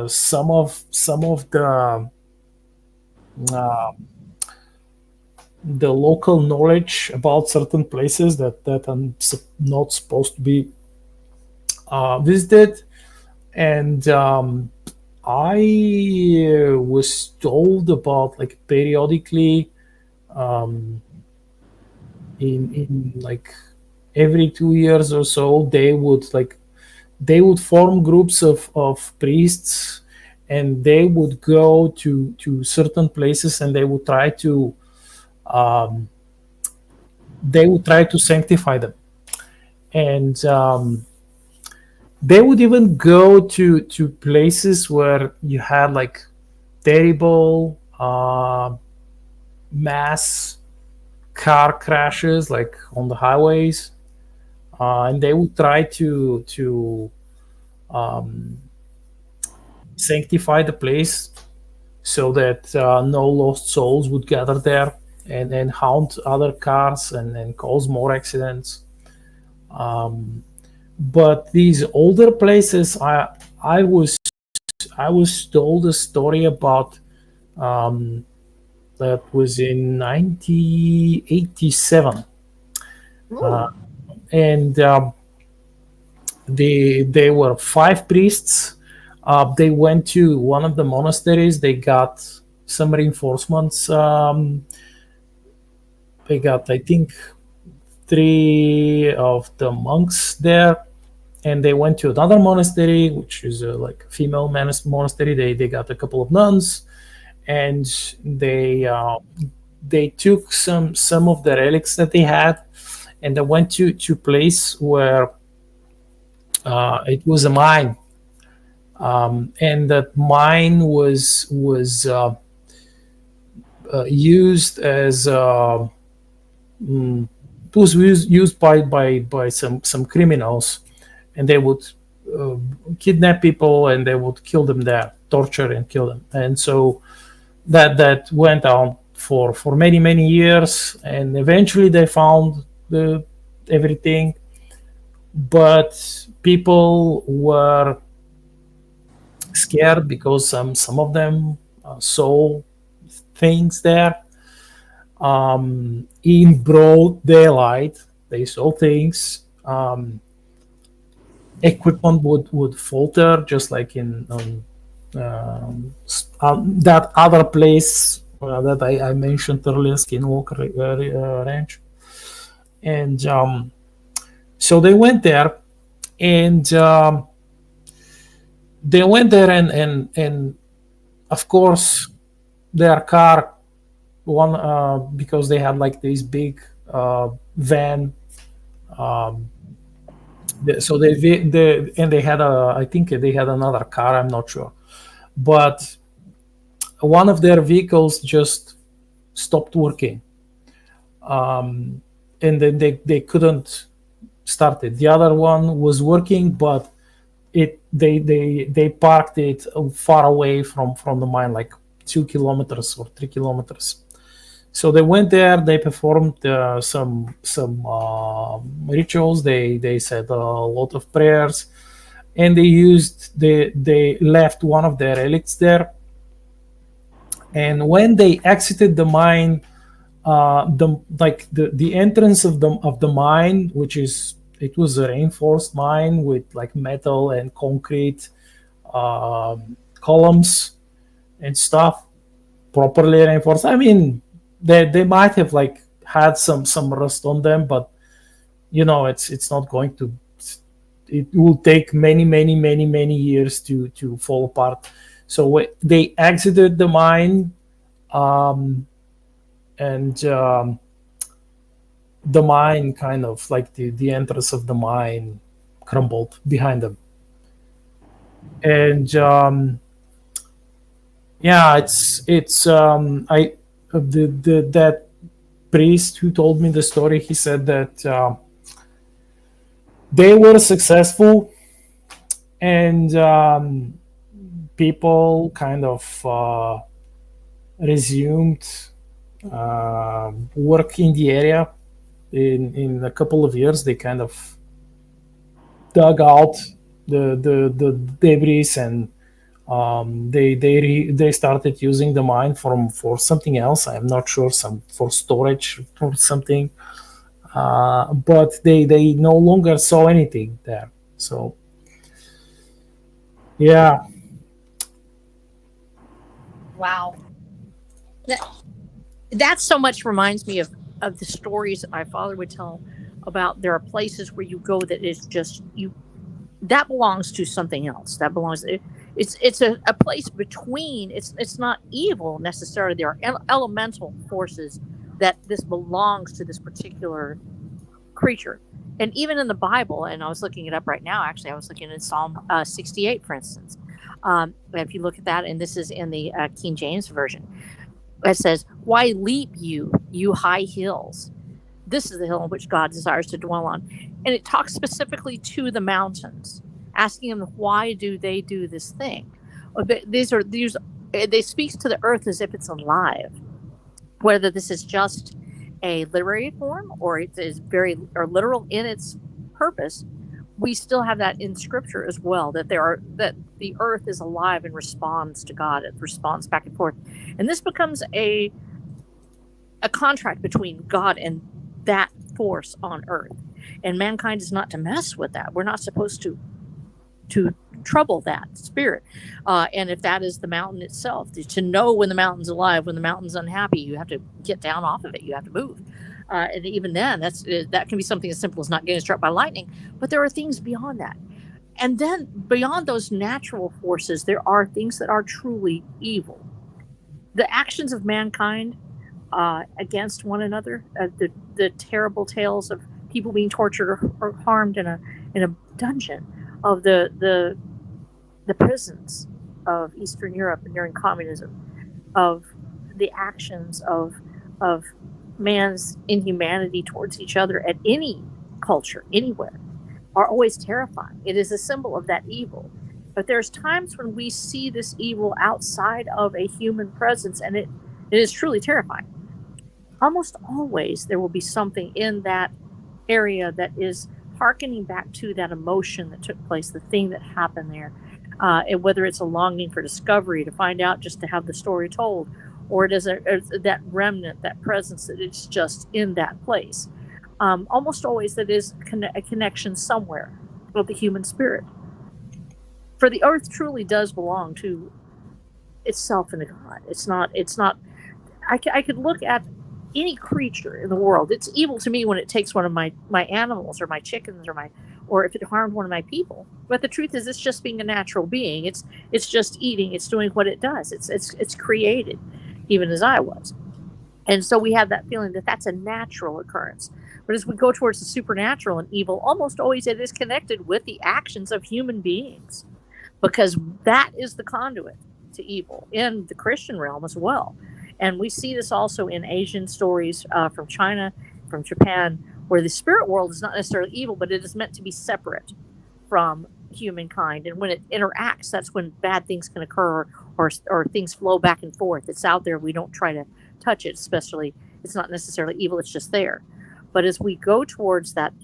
some of uh, the local knowledge about certain places that are not supposed to be visited. And I was told about, like, periodically, um, in like every 2 years or so, they would form groups of priests, and they would go to certain places, and um, they would try to sanctify them. And they would even go to places where you had like terrible mass car crashes, like on the highways, and they would try to um, sanctify the place so that no lost souls would gather there and haunt other cars and cause more accidents. But these older places, I was I was told a story about that was in 1987, Ooh. and they were five priests. They went to one of the monasteries. They got some reinforcements. They got, I think, three of the monks there, and they went to another monastery, which is like a female monastery. They got a couple of nuns, and they took some of the relics that they had, and they went to a place where it was a mine, and that mine was used as it was used by some criminals, and they would kidnap people and they would kill them there, torture and kill them, and so that went on for many years, and eventually they found everything, but people were scared because some of them saw things there in broad daylight. They saw things. Equipment would falter, just like in that other place that I mentioned earlier, Skinwalker Ranch. And so they went there, and and of course their car, one because they had like this big van, so and they had I think they had another car, I'm not sure, but one of their vehicles just stopped working, and then they couldn't start it. The other one was working, but they parked it far away from the mine, like 2 kilometers or 3 kilometers. So they went there. They performed some rituals. They said a lot of prayers, and they left one of their relics there. And when they exited the mine, the entrance of the mine, which is, it was a reinforced mine with like metal and concrete columns and stuff, properly reinforced. I mean, they might have like had some rust on them, but it's not going to. It will take many years to fall apart. So they exited the mine, and the mine kind of like the entrance of the mine crumbled behind them, and yeah, it's I the that priest who told me the story, he said that they were successful, and people kind of resumed work in the area. In a couple of years, they kind of dug out the debris, and they started using the mine for something else. I'm not sure, some for storage or something, but they no longer saw anything there. So yeah. Wow. That so much reminds me of the stories that my father would tell about. There are places where you go that is just you, that belongs to something else. That belongs, it's a place between, it's not evil necessarily. There are elemental forces that this belongs to this particular creature. And even in the Bible, and I was looking it up right now, actually I was looking in Psalm 68, for instance, If you look at that, and this is in the King James Version, it says, "Why leap you, you high hills? This is the hill on which God desires to dwell on." And it talks specifically to the mountains, asking them, why do they do this thing? They speaks to the earth as if it's alive. Whether this is just a literary form or it is very or literal in its purpose, we still have that in Scripture as well. That the earth is alive and responds to God. It responds back and forth, and this becomes a contract between God and that force on earth. And mankind is not to mess with that. We're not supposed to trouble that spirit. And if that is the mountain itself, to know when the mountain's alive, when the mountain's unhappy, you have to get down off of it. You have to move. And even then, that can be something as simple as not getting struck by lightning. But there are things beyond that. And then beyond those natural forces, there are things that are truly evil. The actions of mankind against one another, the terrible tales of people being tortured or harmed in a dungeon, of the prisons of Eastern Europe and during communism, of the actions of man's inhumanity towards each other at any culture, anywhere, are always terrifying. It is a symbol of that evil. But there's times when we see this evil outside of a human presence, and it is truly terrifying. Almost always there will be something in that area that is hearkening back to that emotion that took place, the thing that happened there. And whether it's a longing for discovery, to find out, just to have the story told, or it is that remnant, that presence that it's just in that place. Almost always that is a connection somewhere with the human spirit. For the earth truly does belong to itself and to God. It's not. I could look at any creature in the world. It's evil to me when it takes one of my animals or my chickens or if it harmed one of my people. But the truth is, it's just being a natural being. It's just eating. It's doing what it does. It's created, even as I was. And so we have that feeling that that's a natural occurrence. But as we go towards the supernatural and evil, almost always it is connected with the actions of human beings, because that is the conduit to evil in the Christian realm as well. And we see this also in Asian stories from China, from Japan, where the spirit world is not necessarily evil, but it is meant to be separate from humankind. And when it interacts, that's when bad things can occur, or things flow back and forth. It's out there. We don't try to touch it, especially. It's not necessarily evil. It's just there. But as we go towards that,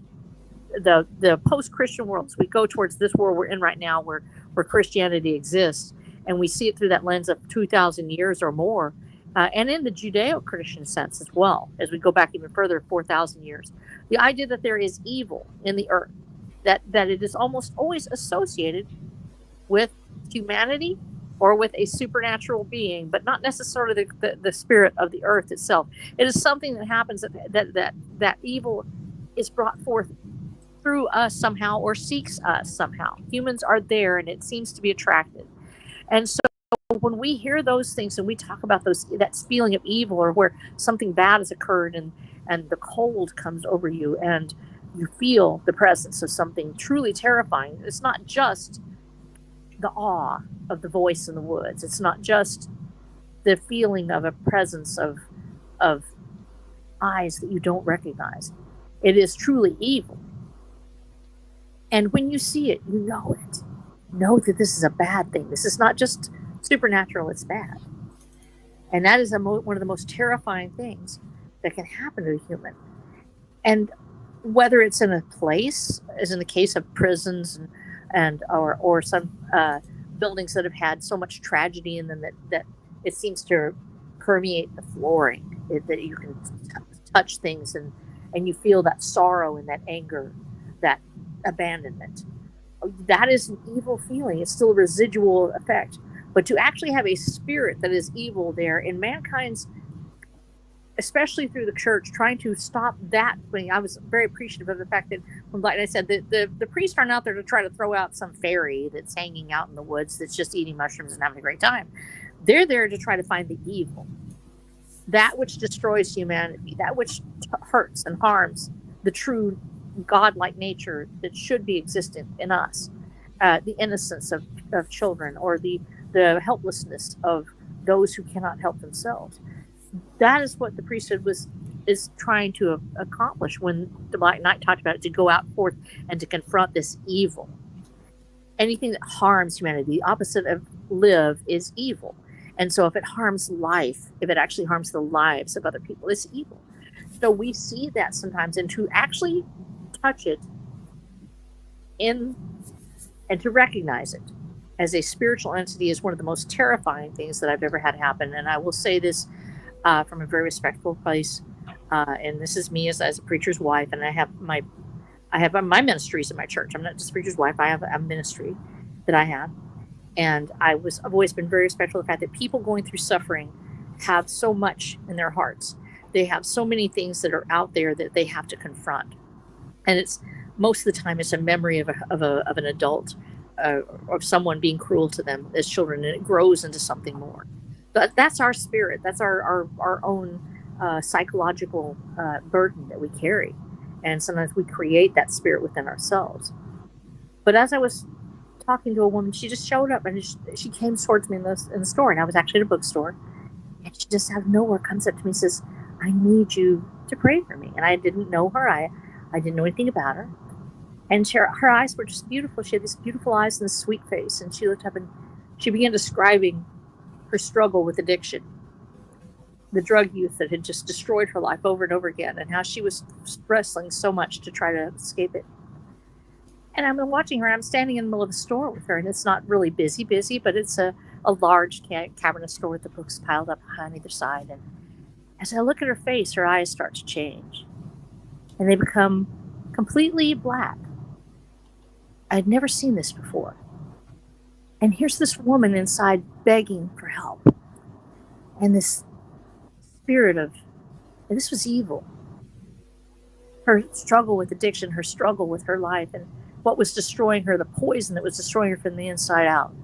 the post-Christian world, as we go towards this world we're in right now, where Christianity exists, and we see it through that lens of 2,000 years or more, and in the Judeo-Christian sense as well, as we go back even further, 4,000 years. The idea that there is evil in the earth, that it is almost always associated with humanity or with a supernatural being, but not necessarily the spirit of the earth itself. It is something that happens that evil is brought forth through us somehow, or seeks us somehow. Humans are there, and it seems to be attracted. And so when we hear those things and we talk about that feeling of evil, or where something bad has occurred and the cold comes over you and you feel the presence of something truly terrifying, it's not just the awe of the voice in the woods. It's not just the feeling of a presence of eyes that you don't recognize. It is truly evil. And when you see it, you know it. Know that this is a bad thing. This is not just supernatural, it's bad. And that is one of the most terrifying things that can happen to a human. And whether it's in a place, as in the case of prisons or some buildings that have had so much tragedy in them that it seems to permeate the flooring, that you can touch things and you feel that sorrow and that anger, that abandonment. That is an evil feeling. It's still a residual effect. But to actually have a spirit that is evil there in mankind's, especially through the church, trying to stop that thing. I was very appreciative of the fact that, like I said, the priests aren't out there to try to throw out some fairy that's hanging out in the woods that's just eating mushrooms and having a great time. They're there to try to find the evil, that which destroys humanity, that which hurts and harms the true godlike nature that should be existent in us. the innocence of children, or the helplessness of those who cannot help themselves. That is what the priesthood is trying to accomplish when the Black Knight talked about it, to go out forth and to confront this evil. Anything that harms humanity, the opposite of live is evil. And so if it harms life, if it actually harms the lives of other people, it's evil. So we see that sometimes, and to actually touch it in and to recognize it as a spiritual entity is one of the most terrifying things that I've ever had happen. And I will say this from a very respectful place. And this is me as a preacher's wife, and I have my ministries in my church. I'm not just a preacher's wife. I have a ministry that I have. And I've always been very respectful of the fact that people going through suffering have so much in their hearts. They have so many things that are out there that they have to confront. And it's most of the time it's a memory of an adult or someone being cruel to them as children, and it grows into something more. But that's our spirit. That's our own psychological burden that we carry. And sometimes we create that spirit within ourselves. But as I was talking to a woman, she just showed up, and she came towards me in the store, and I was actually at a bookstore, and she just out of nowhere comes up to me and says, "I need you to pray for me." And I didn't know her. I didn't know anything about her. And her eyes were just beautiful. She had these beautiful eyes and this sweet face. And she looked up and she began describing her struggle with addiction, the drug use that had just destroyed her life over and over again, and how she was wrestling so much to try to escape it. And I'm watching her. I'm standing in the middle of the store with her, and it's not really busy, but it's a large cavernous store with the books piled up on either side. And as I look at her face, her eyes start to change, and they become completely black. I'd never seen this before. And here's this woman inside begging for help. And this spirit of, and this was evil. Her struggle with addiction, her struggle with her life, and what was destroying her, the poison that was destroying her from the inside out.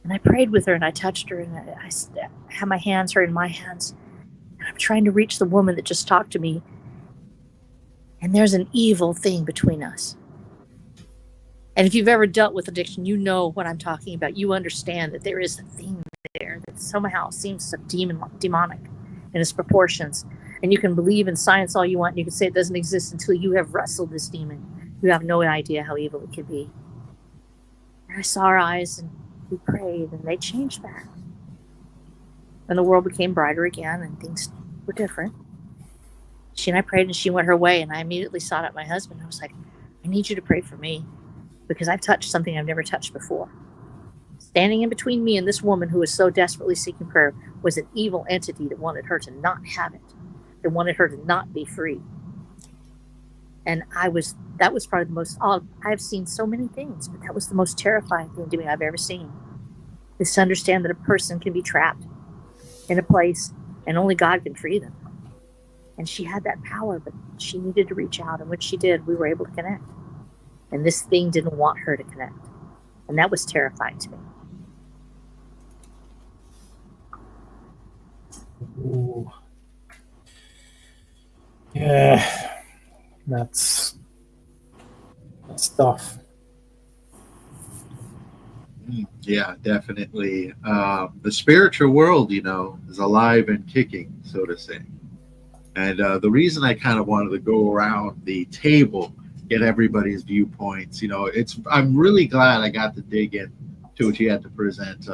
And I prayed with her, and I touched her, and I had my hands, her in my hands. And I'm trying to reach the woman that just talked to me. And there's an evil thing between us. And if you've ever dealt with addiction, you know what I'm talking about. You understand that there is a thing there that somehow seems so demonic in its proportions. And you can believe in science all you want, and you can say it doesn't exist until you have wrestled this demon. You have no idea how evil it could be. And I saw her eyes, and we prayed, and they changed back. And the world became brighter again, and things were different. She and I prayed, and she went her way, and I immediately sought out my husband. I was like, "I need you to pray for me, because I've touched something I've never touched before." Standing in between me and this woman who was so desperately seeking prayer was an evil entity that wanted her to not have it, that wanted her to not be free. And that was probably the most, I've seen so many things, but that was the most terrifying thing to me I've ever seen, is to understand that a person can be trapped in a place and only God can free them. And she had that power, but she needed to reach out. And when she did, we were able to connect. And this thing didn't want her to connect. And that was terrifying to me. Ooh. Yeah, that's tough. Yeah, definitely. The spiritual world, is alive and kicking, so to say. And the reason I kind of wanted to go around the table, get everybody's viewpoints, I'm really glad I got to dig in to what you had to present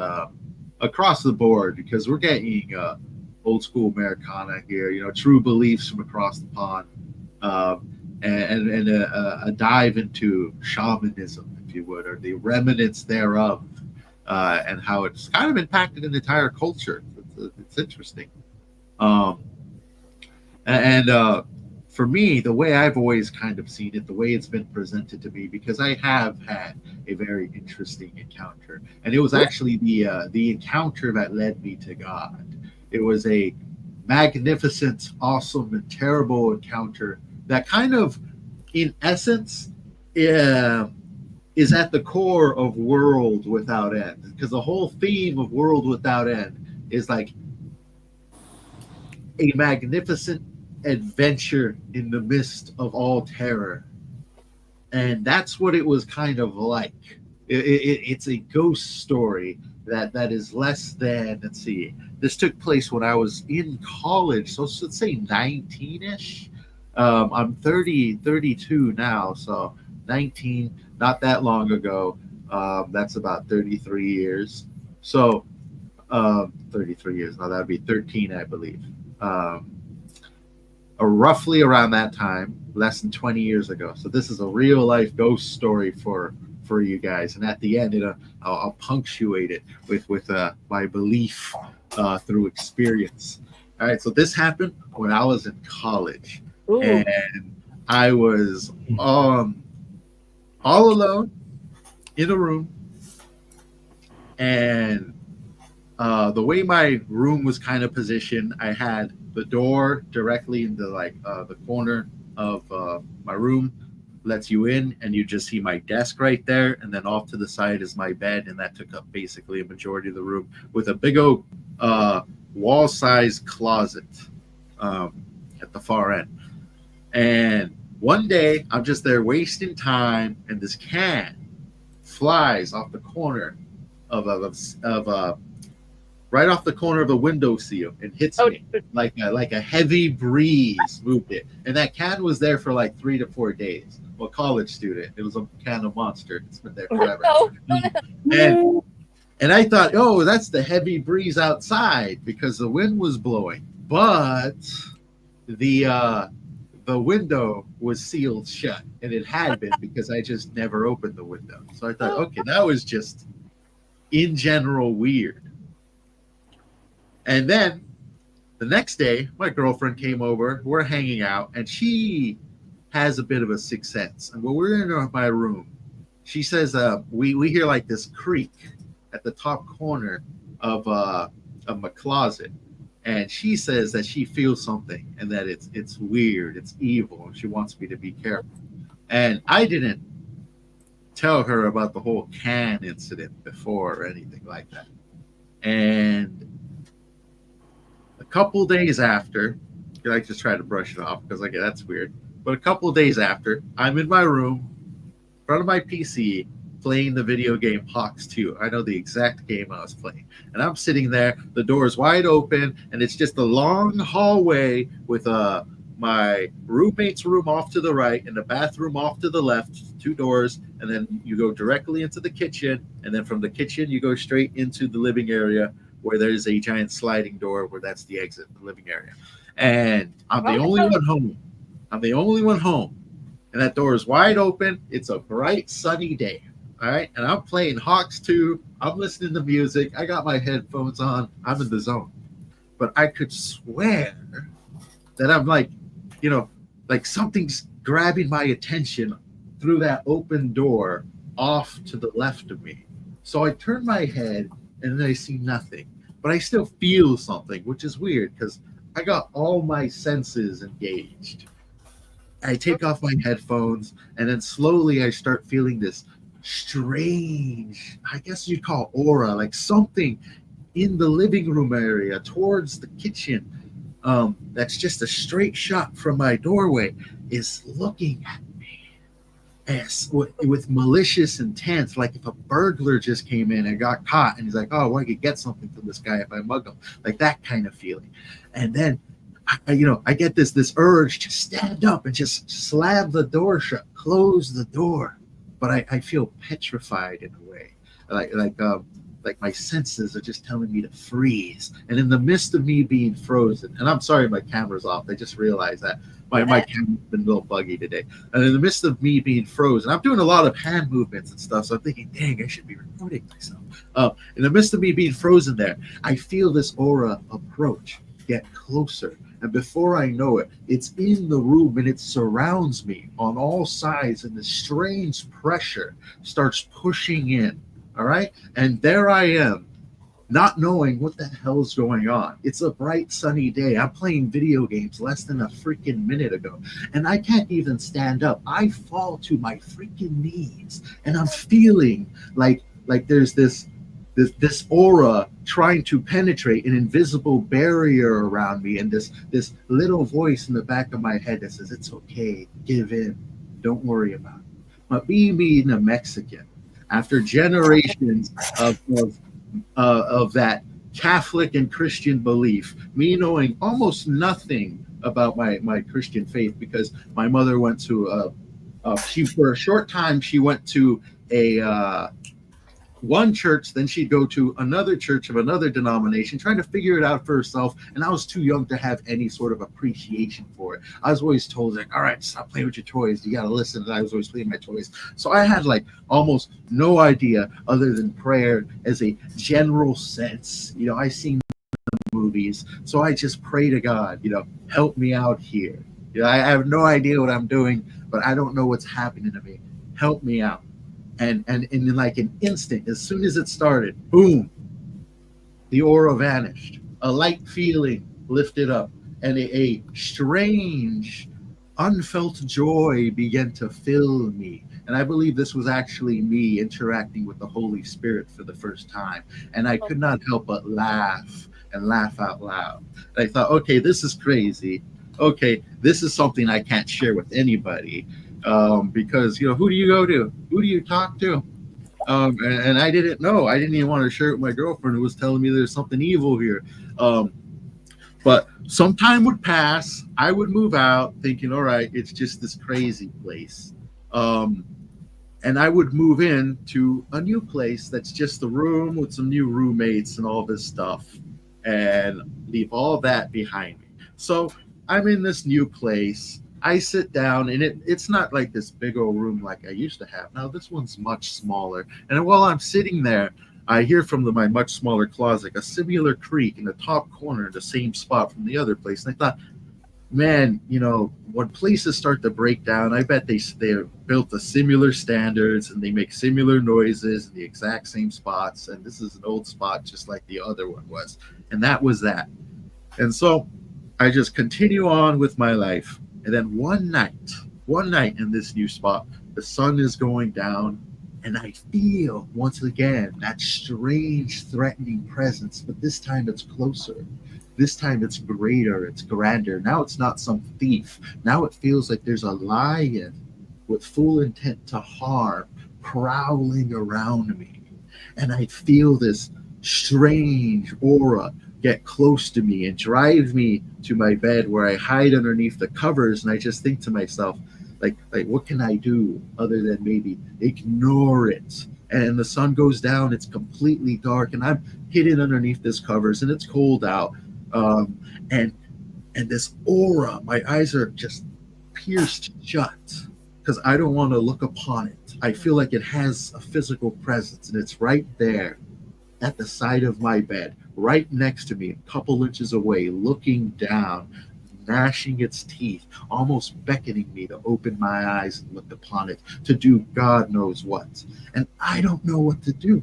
across the board, because we're getting old school Americana here, true beliefs from across the pond, and a dive into shamanism, if you would, or the remnants thereof, and how it's kind of impacted an entire culture. It's interesting. And for me, the way I've always kind of seen it, the way it's been presented to me, because I have had a very interesting encounter, and it was actually the encounter that led me to God. It was a magnificent, awesome, and terrible encounter that kind of, in essence, is at the core of World Without End, because the whole theme of World Without End is like a magnificent adventure in the midst of all terror. And that's what it was kind of like. It's a ghost story that is less than, let's see, this took place when I was in college, so let's say 19ish. I'm 32 now, so 19, not that long ago. That's about 33 years. So 33 years, no, that would be 13, I believe. Um, Roughly around that time, less than 20 years ago. So this is a real life ghost story for you guys. And at the end, I'll punctuate it with my belief through experience. All right. So this happened when I was in college, Ooh. and I was all alone in a room, and the way my room was kind of positioned, I had the door directly into the corner of my room, lets you in, and you just see my desk right there, and then off to the side is my bed, and that took up basically a majority of the room with a big old wall-sized closet at the far end. And one day I'm just there wasting time, and this can flies off the corner of right off the corner of the window seal and hits me like a heavy breeze moved it. And that can was there for like 3 to 4 days. Well, college student, it was a can of Monster. It's been there forever. And I thought, oh, that's the heavy breeze outside because the wind was blowing. But the window was sealed shut, and it had been because I just never opened the window. So I thought, okay, that was just in general weird. And then the next day, my girlfriend came over. We're hanging out, and she has a bit of a sixth sense. And when we're in my room, she says we hear like this creak at the top corner of my closet, and she says that she feels something and that it's weird, it's evil, and she wants me to be careful. And I didn't tell her about the whole can incident before or anything like that. And a couple days after, I just try to brush it off because that's weird. But a couple days after, I'm in my room, in front of my PC, playing the video game Hawks 2. I know the exact game I was playing. And I'm sitting there, the door is wide open, and it's just a long hallway with my roommate's room off to the right and the bathroom off to the left, 2 doors, and then you go directly into the kitchen, and then from the kitchen you go straight into the living area where there's a giant sliding door where that's the exit, the living area. And I'm the only one home. I'm the only one home. And that door is wide open. It's a bright, sunny day. All right. And I'm playing Hawks 2. I'm listening to music. I got my headphones on. I'm in the zone. But I could swear that I'm like something's grabbing my attention through that open door off to the left of me. So I turn my head and then I see nothing. But I still feel something, which is weird because I got all my senses engaged. I take off my headphones, and then slowly I start feeling this strange, I guess you'd call aura, like something in the living room area towards the kitchen that's just a straight shot from my doorway is looking at me with malicious intent, like if a burglar just came in and got caught and he's like, oh, well, I could get something from this guy if I mug him, like that kind of feeling. And then I get this urge to stand up and just slam the door shut, close the door. But I feel petrified in a way, like my senses are just telling me to freeze. And in the midst of me being frozen, and I'm sorry my camera's off. I just realized that my camera's been a little buggy today. And in the midst of me being frozen, I'm doing a lot of hand movements and stuff. So I'm thinking, dang, I should be recording myself. In the midst of me being frozen there, I feel this aura approach, get closer. And before I know it, it's in the room and it surrounds me on all sides. And this strange pressure starts pushing in. All right. And there I am, not knowing what the hell's going on. It's a bright, sunny day. I'm playing video games less than a freaking minute ago. And I can't even stand up. I fall to my freaking knees. And I'm feeling like there's this aura trying to penetrate an invisible barrier around me, and this little voice in the back of my head that says, it's okay, give in, don't worry about it. But me being a Mexican, after generations of that Catholic and Christian belief, me knowing almost nothing about my Christian faith, because my mother went to she for a short time she went to a one church, then she'd go to another church of another denomination, trying to figure it out for herself. And I was too young to have any sort of appreciation for it. I was always told, like, all right, stop playing with your toys. You got to listen. And I was always playing my toys. So I had like almost no idea other than prayer as a general sense. You know, I seen movies. So I just pray to God, you know, help me out here. You know, I have no idea what I'm doing, but I don't know what's happening to me. Help me out. And in like an instant, as soon as it started, boom, the aura vanished. A light feeling lifted up, and a strange, unfelt joy began to fill me. And I believe this was actually me interacting with the Holy Spirit for the first time. And I could not help but laugh and laugh out loud. And I thought, okay, this is crazy. Okay, this is something I can't share with anybody. Because, you know, who do you go to? Who do you talk to? And I didn't know. I didn't even want to share it with my girlfriend, who was telling me there's something evil here. But some time would pass. I would move out thinking, all right, it's just this crazy place. And I would move in to a new place that's just a room with some new roommates and all this stuff, and leave all that behind me. So I'm in this new place. I sit down, and it's not like this big old room like I used to have. Now this one's much smaller. And while I'm sitting there, I hear from my much smaller closet a similar creak in the top corner in the same spot from the other place. And I thought, man, you know, when places start to break down, I bet they built to similar standards and they make similar noises in the exact same spots. And this is an old spot just like the other one was. And that was that. And so I just continue on with my life. And then one night in this new spot, the sun is going down, and I feel once again that strange, threatening presence, but this time it's closer. This time it's greater, it's grander. Now it's not some thief. Now it feels like there's a lion with full intent to harm prowling around me. And I feel this strange aura get close to me and drive me to my bed, where I hide underneath the covers, and I just think to myself, like what can I do other than maybe ignore it? And the sun goes down, it's completely dark, and I'm hidden underneath this covers, and it's cold out. And this aura, my eyes are just pierced shut because I don't want to look upon it. I feel like it has a physical presence, and it's right there at the side of my bed, right next to me, a couple inches away, looking down, gnashing its teeth, almost beckoning me to open my eyes and look upon it, to do God knows what. And I don't know what to do.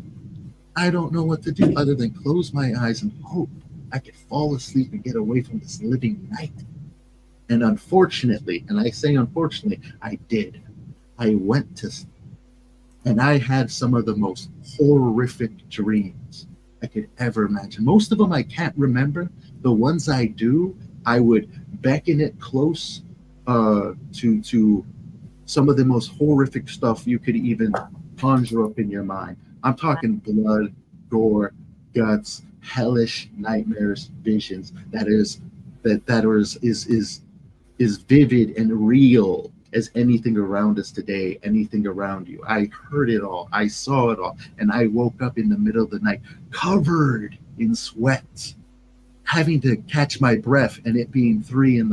I don't know what to do other than close my eyes and hope I could fall asleep and get away from this living night. And unfortunately, and I say unfortunately, I did. I went to sleep. And I had some of the most horrific dreams I could ever imagine. Most of them I can't remember. The ones I do, I would beckon it close to some of the most horrific stuff you could even conjure up in your mind. I'm talking blood, gore, guts, hellish nightmares, visions that is vivid and real as anything around us today, anything around you. I heard it all. I saw it all. And I woke up in the middle of the night covered in sweat, having to catch my breath, and it being 3 a.m.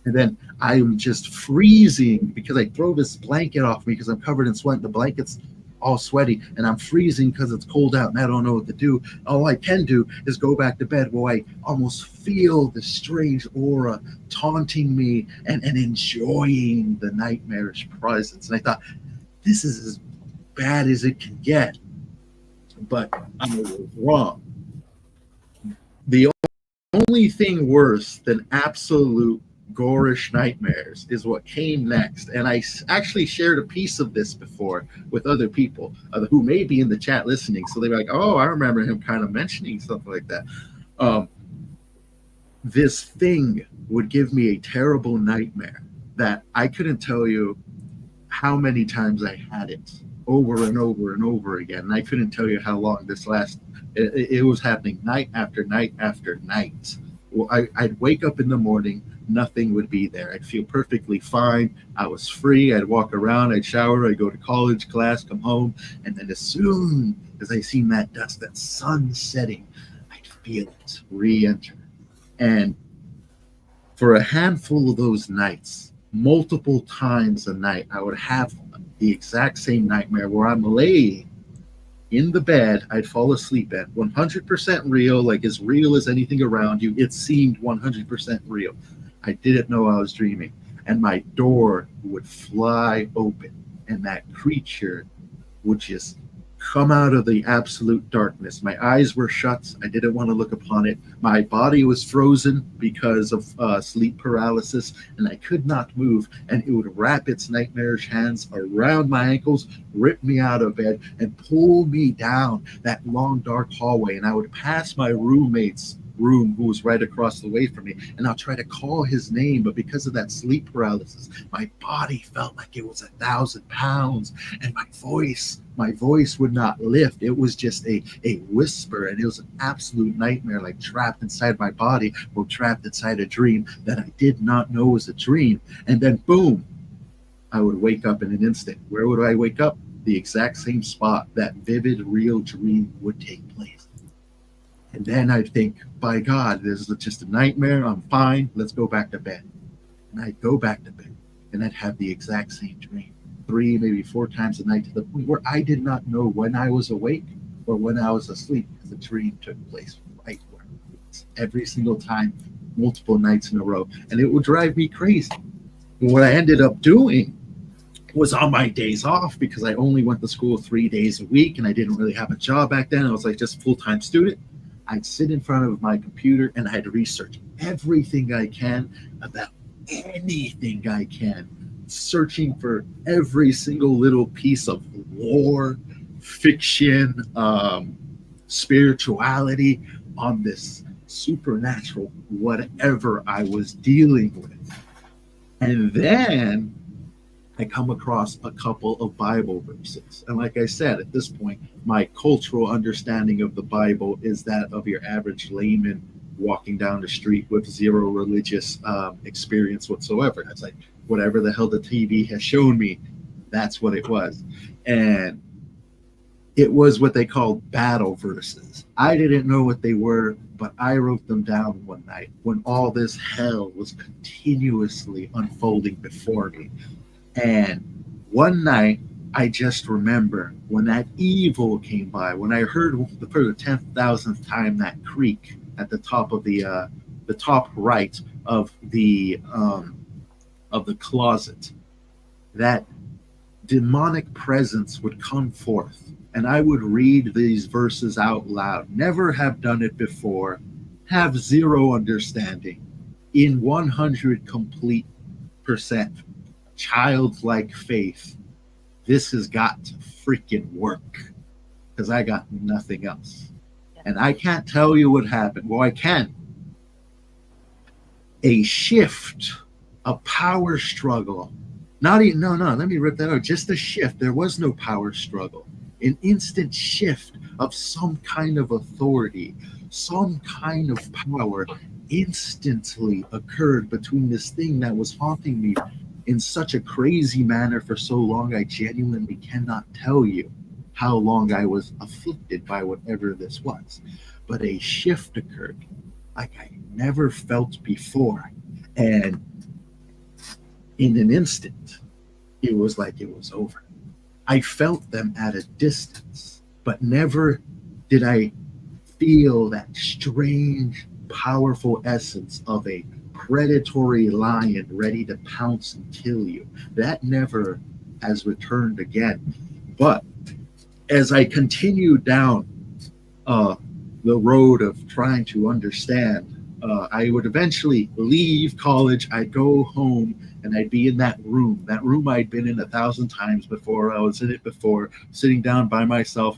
And then I'm just freezing because I throw this blanket off me because I'm covered in sweat. The blanket's all sweaty, and I'm freezing because it's cold out, and I don't know what to do. All I can do is go back to bed, where I almost feel the strange aura taunting me and enjoying the nightmarish presence. And I thought, this is as bad as it can get. But I was wrong. The only thing worse than absolute gorish nightmares is what came next. And I actually shared a piece of this before with other people who may be in the chat listening. So they're like, oh, I remember him kind of mentioning something like that. This thing would give me a terrible nightmare that I couldn't tell you how many times I had it over and over and over again. And I couldn't tell you how long this lasted. It was happening night after night after night. Well, I'd wake up in the morning, nothing would be there. I'd feel perfectly fine. I was free. I'd walk around, I'd shower, I'd go to college, class, come home. And then as soon as I seen that dust, that sun setting, I'd feel it re-enter. And for a handful of those nights, multiple times a night, I would have the exact same nightmare where I'm laying in the bed I'd fall asleep at, 100% real, like as real as anything around you. It seemed 100% real. I didn't know I was dreaming. And my door would fly open, and that creature would just come out of the absolute darkness. My eyes were shut. I didn't want to look upon it. My body was frozen because of sleep paralysis, and I could not move. And it would wrap its nightmarish hands around my ankles, rip me out of bed, and pull me down that long, dark hallway. And I would pass my roommate's room, who was right across the way from me, and I'll try to call his name, but because of that sleep paralysis, my body felt like it was 1,000 pounds, and my voice would not lift. It was just a whisper, and it was an absolute nightmare, like trapped inside my body or trapped inside a dream that I did not know was a dream. And then boom, I would wake up in an instant. Where would I wake up? The exact same spot that vivid, real dream would take place. And then I'd think, by God, this is just a nightmare. I'm fine. Let's go back to bed. And I'd go back to bed, and I'd have the exact same dream 3, maybe 4 times a night, to the point where I did not know when I was awake or when I was asleep, because the dream took place right where I was, every single time, multiple nights in a row. And it would drive me crazy. And what I ended up doing was, on my days off, because I only went to school 3 days a week and I didn't really have a job back then. I was like just a full-time student. I'd sit in front of my computer and I'd research everything I can about anything I can, searching for every single little piece of lore, fiction, spirituality on this supernatural whatever I was dealing with. And then I come across a couple of Bible verses. And like I said, at this point, my cultural understanding of the Bible is that of your average layman walking down the street with zero religious experience whatsoever. It's like, whatever the hell the TV has shown me, that's what it was. And it was what they called battle verses. I didn't know what they were, but I wrote them down one night when all this hell was continuously unfolding before me. And one night, I just remember when that evil came by, when I heard for the 10,000th time that creak at the top of the top right of the closet, that demonic presence would come forth, and I would read these verses out loud. Never have done it before, have zero understanding, in 100 complete percent childlike faith. This has got to freaking work, because I got nothing else. And I can't tell you what happened. Well, I can. A shift, a power struggle. Not even, no, let me rip that out. Just a shift. There was no power struggle. An instant shift of some kind of authority, some kind of power instantly occurred between this thing that was haunting me in such a crazy manner for so long. I genuinely cannot tell you how long I was afflicted by whatever this was. But a shift occurred like I never felt before. And in an instant, it was like it was over. I felt them at a distance, but never did I feel that strange, powerful essence of a predatory lion ready to pounce and kill you. That never has returned again. But as I continued down the road of trying to understand, I would eventually leave college. I'd go home and I'd be in that room I'd been in 1,000 times before. I was in it before, sitting down by myself,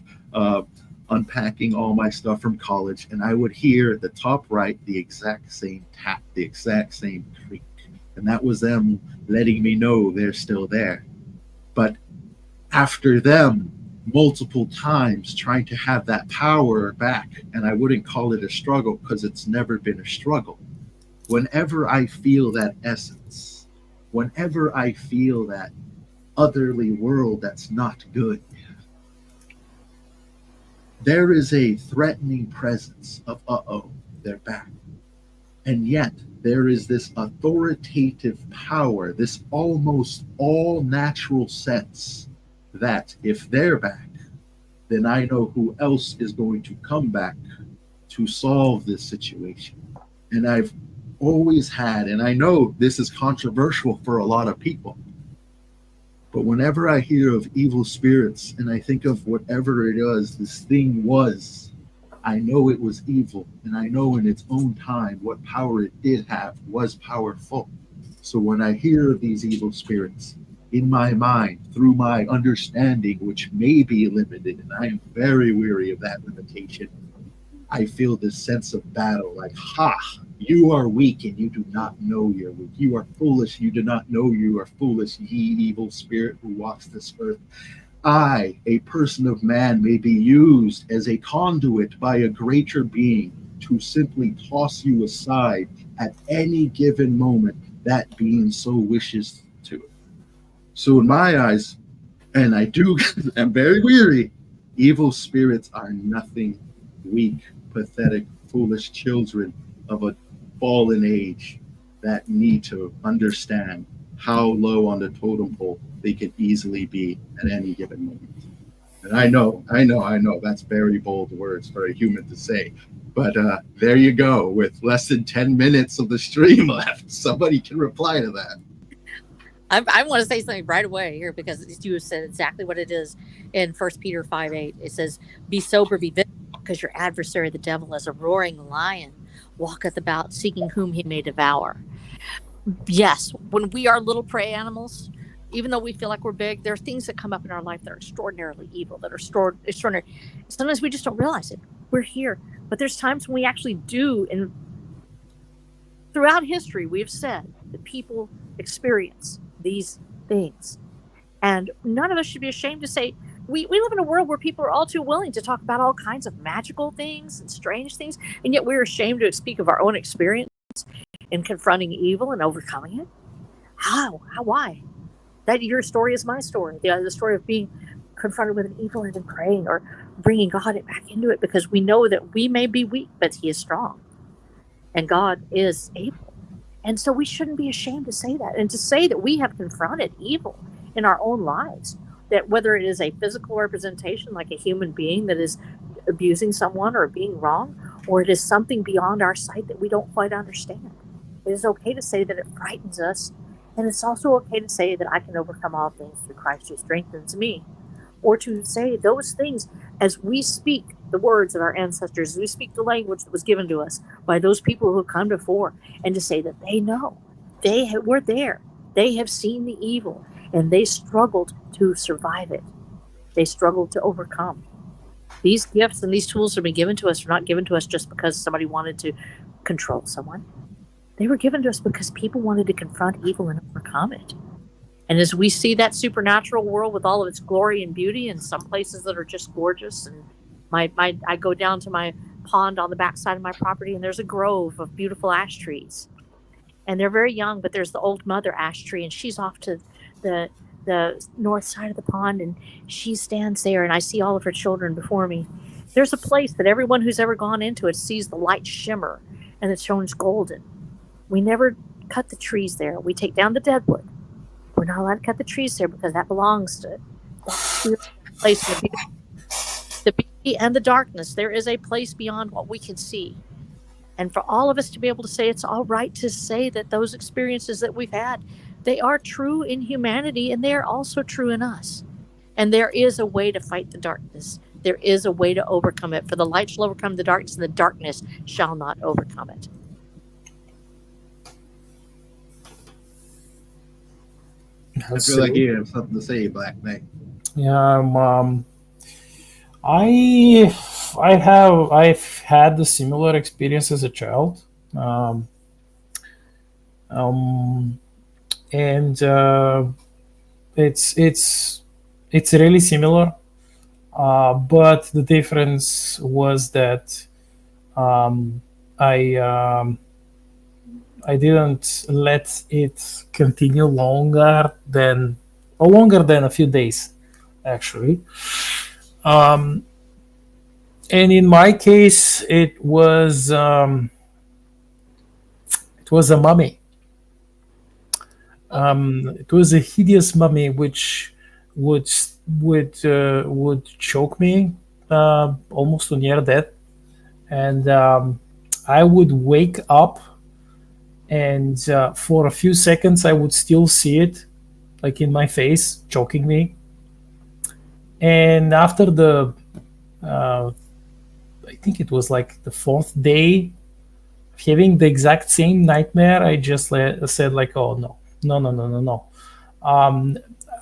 unpacking all my stuff from college, and I would hear at the top right the exact same tap, the exact same creak. And that was them letting me know they're still there. But after them, multiple times trying to have that power back, and I wouldn't call it a struggle because it's never been a struggle. Whenever I feel that essence, whenever I feel that otherly world that's not good, there is a threatening presence of, they're back. And yet, there is this authoritative power, this almost all natural sense that if they're back, then I know who else is going to come back to solve this situation. And I've always had, and I know this is controversial for a lot of people, but whenever I hear of evil spirits and I think of whatever it was, this thing was, I know it was evil, and I know in its own time what power it did have was powerful. So when I hear of these evil spirits, in my mind, through my understanding, which may be limited, and I am very weary of that limitation, I feel this sense of battle, like, ha, you are weak and you do not know you're weak. You are foolish, you do not know you are foolish, ye evil spirit who walks this earth. I, a person of man, may be used as a conduit by a greater being to simply toss you aside at any given moment that being so wishes to. So in my eyes, and I do, I'm very weary, evil spirits are nothing, weak, pathetic, foolish children of a fallen age that need to understand how low on the totem pole they can easily be at any given moment. And I know, that's very bold words for a human to say. But there you go, with less than 10 minutes of the stream left. Somebody can reply to that. I want to say something right away here, because you have said exactly what it is in 1 Peter 5:8. It says, be sober, be vigilant, because your adversary, the devil, as a roaring lion, walketh about seeking whom he may devour. Yes, when we are little prey animals, even though we feel like we're big, there are things that come up in our life that are extraordinarily evil, that are extraordinary. Sometimes we just don't realize it. We're here. But there's times when we actually do. And throughout history, we have said that people experience these things. And none of us should be ashamed to say, we live in a world where people are all too willing to talk about all kinds of magical things and strange things, and yet we're ashamed to speak of our own experience in confronting evil and overcoming it. How? Why? That your story is my story. The story of being confronted with an evil and then praying or bringing God back into it, because we know that we may be weak, but He is strong, and God is able. And so we shouldn't be ashamed to say that, and to say that we have confronted evil in our own lives, that whether it is a physical representation like a human being that is abusing someone or being wrong, or it is something beyond our sight that we don't quite understand. It is okay to say that it frightens us, and it's also okay to say that I can overcome all things through Christ who strengthens me, or to say those things as we speak the words of our ancestors, as we speak the language that was given to us by those people who have come before, and to say that they know, were there, they have seen the evil, and they struggled to survive it. They struggled to overcome. These gifts and these tools have been given to us are not given to us just because somebody wanted to control someone. They were given to us because people wanted to confront evil and overcome it. And as we see that supernatural world with all of its glory and beauty, and some places that are just gorgeous, and I go down to my pond on the backside of my property, and there's a grove of beautiful ash trees. And they're very young, but there's the old mother ash tree, and she's off to the north side of the pond, and she stands there, and I see all of her children before me. There's a place that everyone who's ever gone into it sees the light shimmer, and it shines golden. We never cut the trees there. We take down the deadwood. We're not allowed to cut the trees there because that belongs to that place. The beauty and the darkness. There is a place beyond what we can see. And for all of us to be able to say it's all right to say that those experiences that we've had, they are true in humanity, and they are also true in us. And there is a way to fight the darkness. There is a way to overcome it. For the light shall overcome the darkness, and the darkness shall not overcome it. I feel like you have something to say, Black Knight. Yeah, I've had the similar experience as a child, and it's really similar, but the difference was that um, I um, I didn't let it continue longer than a few days, actually. Um, and in my case, it was a mummy. Okay. It was a hideous mummy which would would choke me almost to near death, and I would wake up, and for a few seconds I would still see it, like in my face, choking me. And after uh, I think it was like the fourth day, having the exact same nightmare, I just said like, "Oh no, no, no, no, no, no." Um,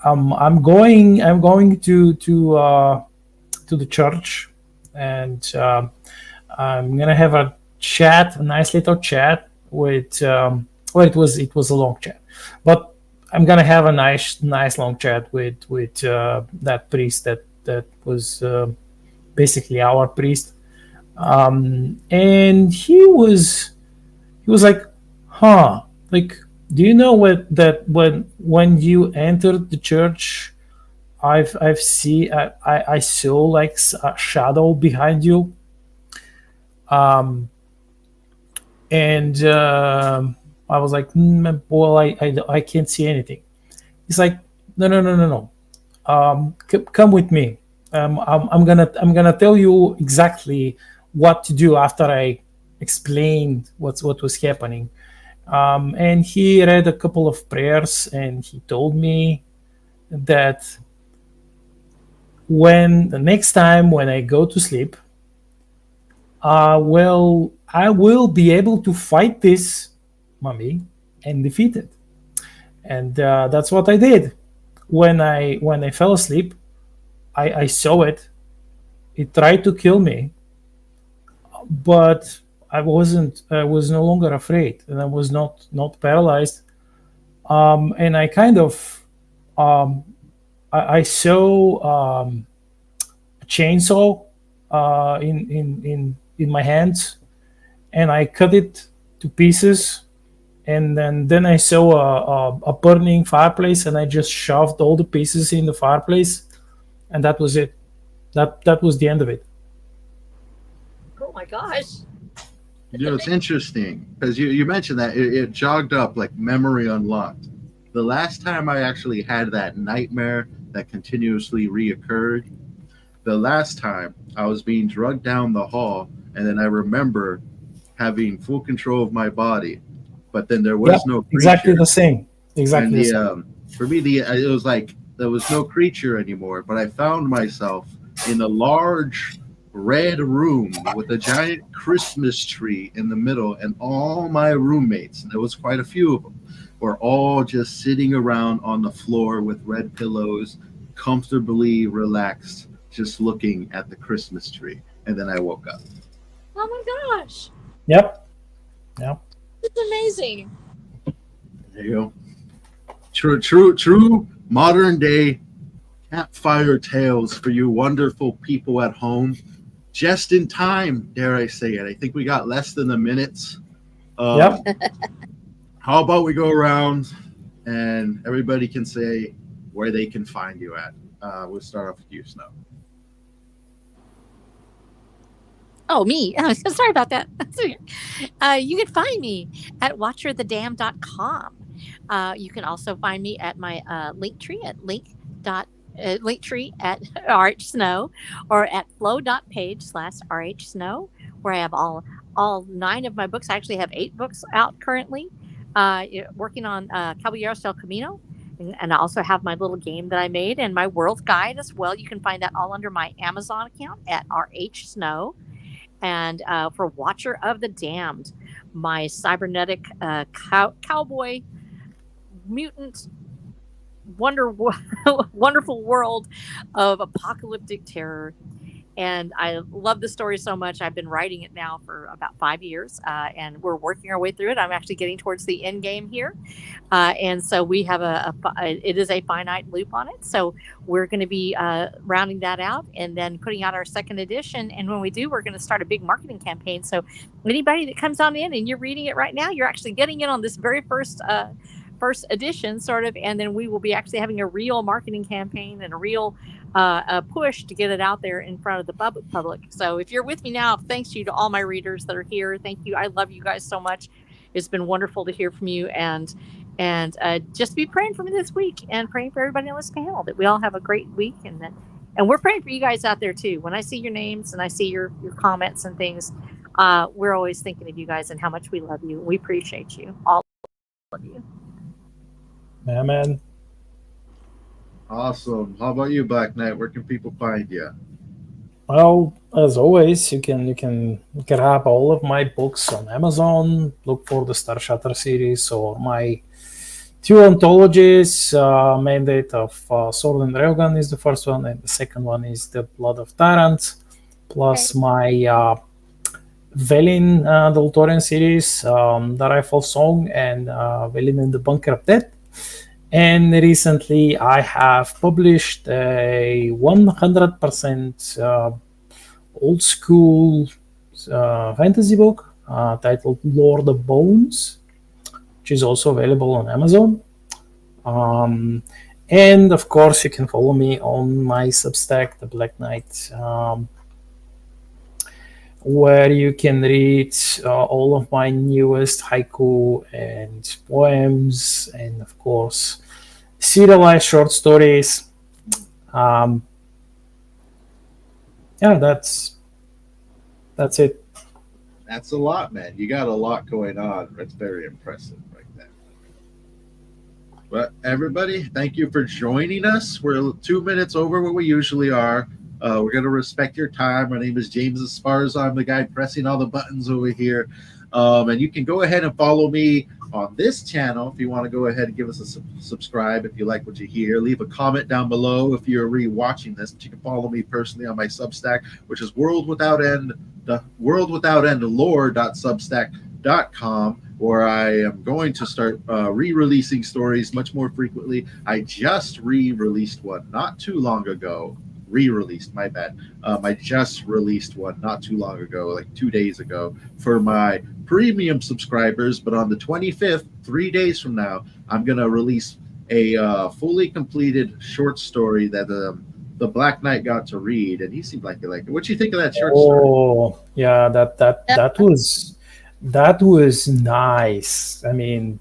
I'm going to the church, and I'm gonna have a chat, a nice little chat with. Well, it was a long chat, but I'm gonna have a nice long chat with that priest that was basically our priest, and he was like, huh, like, do you know what that when you entered the church, I saw like a shadow behind you, um, and I was like, well, I can't see anything. He's like, no, no, no, no, no. Come with me. I'm gonna tell you exactly what to do after I explained what was happening. And he read a couple of prayers, and he told me that when the next time when I go to sleep, well, I will be able to fight this mummy and defeat it. And that's what I did. When I fell asleep, I saw it. It tried to kill me, but I wasn't. I was no longer afraid, and I was not paralyzed. And I kind of um, I saw a chainsaw in my hands, and I cut it to pieces. And then I saw a burning fireplace, and I just shoved all the pieces in the fireplace, and that was it. That was the end of it. Oh my gosh. You know, it's interesting because you mentioned that it jogged up like memory unlocked. The last time I actually had that nightmare that continuously reoccurred, the last time I was being drugged down the hall, and then I remember having full control of my body, but then there Yep, was no exactly creature. the same. And Exactly the the same. for me, the it was like there was no creature anymore, but I found myself in a large red room with a giant Christmas tree in the middle, and all my roommates, and there was quite a few of them, were all just sitting around on the floor with red pillows, comfortably relaxed, just looking at the Christmas tree. And then I woke up. Oh my gosh. Yep. Yep. It's amazing. There you go. True modern day campfire tales for you wonderful people at home. Just in time, dare I say it. I think we got less than a minute. Yep. How about we go around and everybody can say where they can find you at? We'll start off with you, Snow. Oh, me. Oh, sorry about that. You can find me at watcherthedam.com. You can also find me at my link tree at linktree at rhsnow or at flow.page/rhsnow, where I have all 9 of my books. I actually have 8 books out currently, working on Caballeros del Camino. And I also have my little game that I made and my world guide as well. You can find that all under my Amazon account at rhsnow. And for Watcher of the Damned, my cybernetic cowboy mutant wonderful world of apocalyptic terror And I love the story so much. I've been writing it now for about 5 years, and we're working our way through it. I'm actually getting towards the end game here. And so we have it is a finite loop on it. So we're going to be rounding that out and then putting out our second edition. And when we do, we're going to start a big marketing campaign. So anybody that comes on in and you're reading it right now, you're actually getting in on this very first edition sort of, and then we will be actually having a real marketing campaign and a real push to get it out there in front of the public. So if you're with me now, thanks to you to all my readers that are here. Thank you. I love you guys so much. It's been wonderful to hear from you, and just be praying for me this week and praying for everybody on this panel that we all have a great week, and we're praying for you guys out there too. When I see your names and I see your comments and things, we're always thinking of you guys and how much we love you. We appreciate you, all of you. Yeah, man. Awesome. How about you, Black Knight? Where can people find you? Well, as always, you can grab all of my books on Amazon. Look for the Star Shatter series or my two anthologies. Mandate of Sword and Railgun is the first one, and the second one is The Blood of Terran, plus my Velin the Ultorian series, The Rifle Song, and Velin in the Bunker of Death. And recently I have published a 100% old school fantasy book titled Lord of Bones, which is also available on Amazon. And of course, you can follow me on my Substack, The Black Knight, where you can read all of my newest haiku and poems, and of course, serialized short stories. Yeah, that's it. That's a lot, man. You got a lot going on. That's very impressive right there. But everybody, thank you for joining us. We're 2 minutes over what we usually are. We're going to respect your time. My name is James Esparza. I'm the guy pressing all the buttons over here. And you can go ahead and follow me on this channel if you want to go ahead and give us a subscribe if you like what you hear. Leave a comment down below if you're re-watching this. But you can follow me personally on my Substack, which is World Without End lore.substack.com, where I am going to start re-releasing stories much more frequently. I just re-released one not too long ago. Re-released, my bad. I just released one not too long ago, like 2 days ago, for my premium subscribers. But on the 25th, 3 days from now, I'm going to release a fully completed short story that the Black Knight got to read, and he seemed like he liked it. What do you think of that short story? Oh, yeah, that was nice. I mean,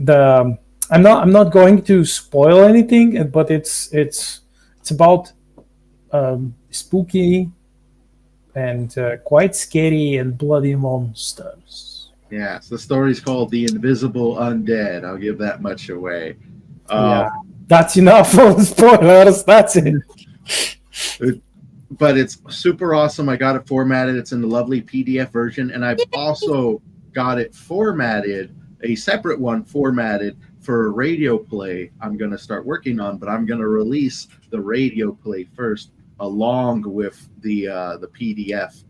I'm not going to spoil anything, but it's about spooky and quite scary and bloody monsters. Yes, the story's called The Invisible Undead. I'll give that much away. Yeah, that's enough of spoilers. That's it. But it's super awesome. I got it formatted. It's in the lovely PDF version, and I've also got it formatted, a separate one formatted for radio play I'm going to start working on, but I'm going to release the radio play first along with the PDF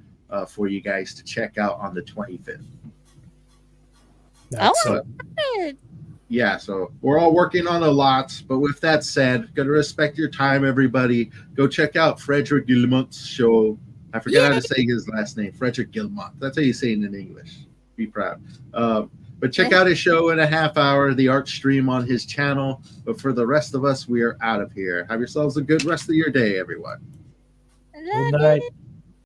for you guys to check out on the 25th. Yeah, so we're all working on a lot, but with that said, gotta respect your time, everybody. Go check out Frederick Guillemont's show. I forget how to say his last name, Frederick Guillemont. That's how you say it in English. Be proud. But check out his show in a half hour, the art stream on his channel. But for the rest of us, we are out of here. Have yourselves a good rest of your day, everyone. I love Good night. it.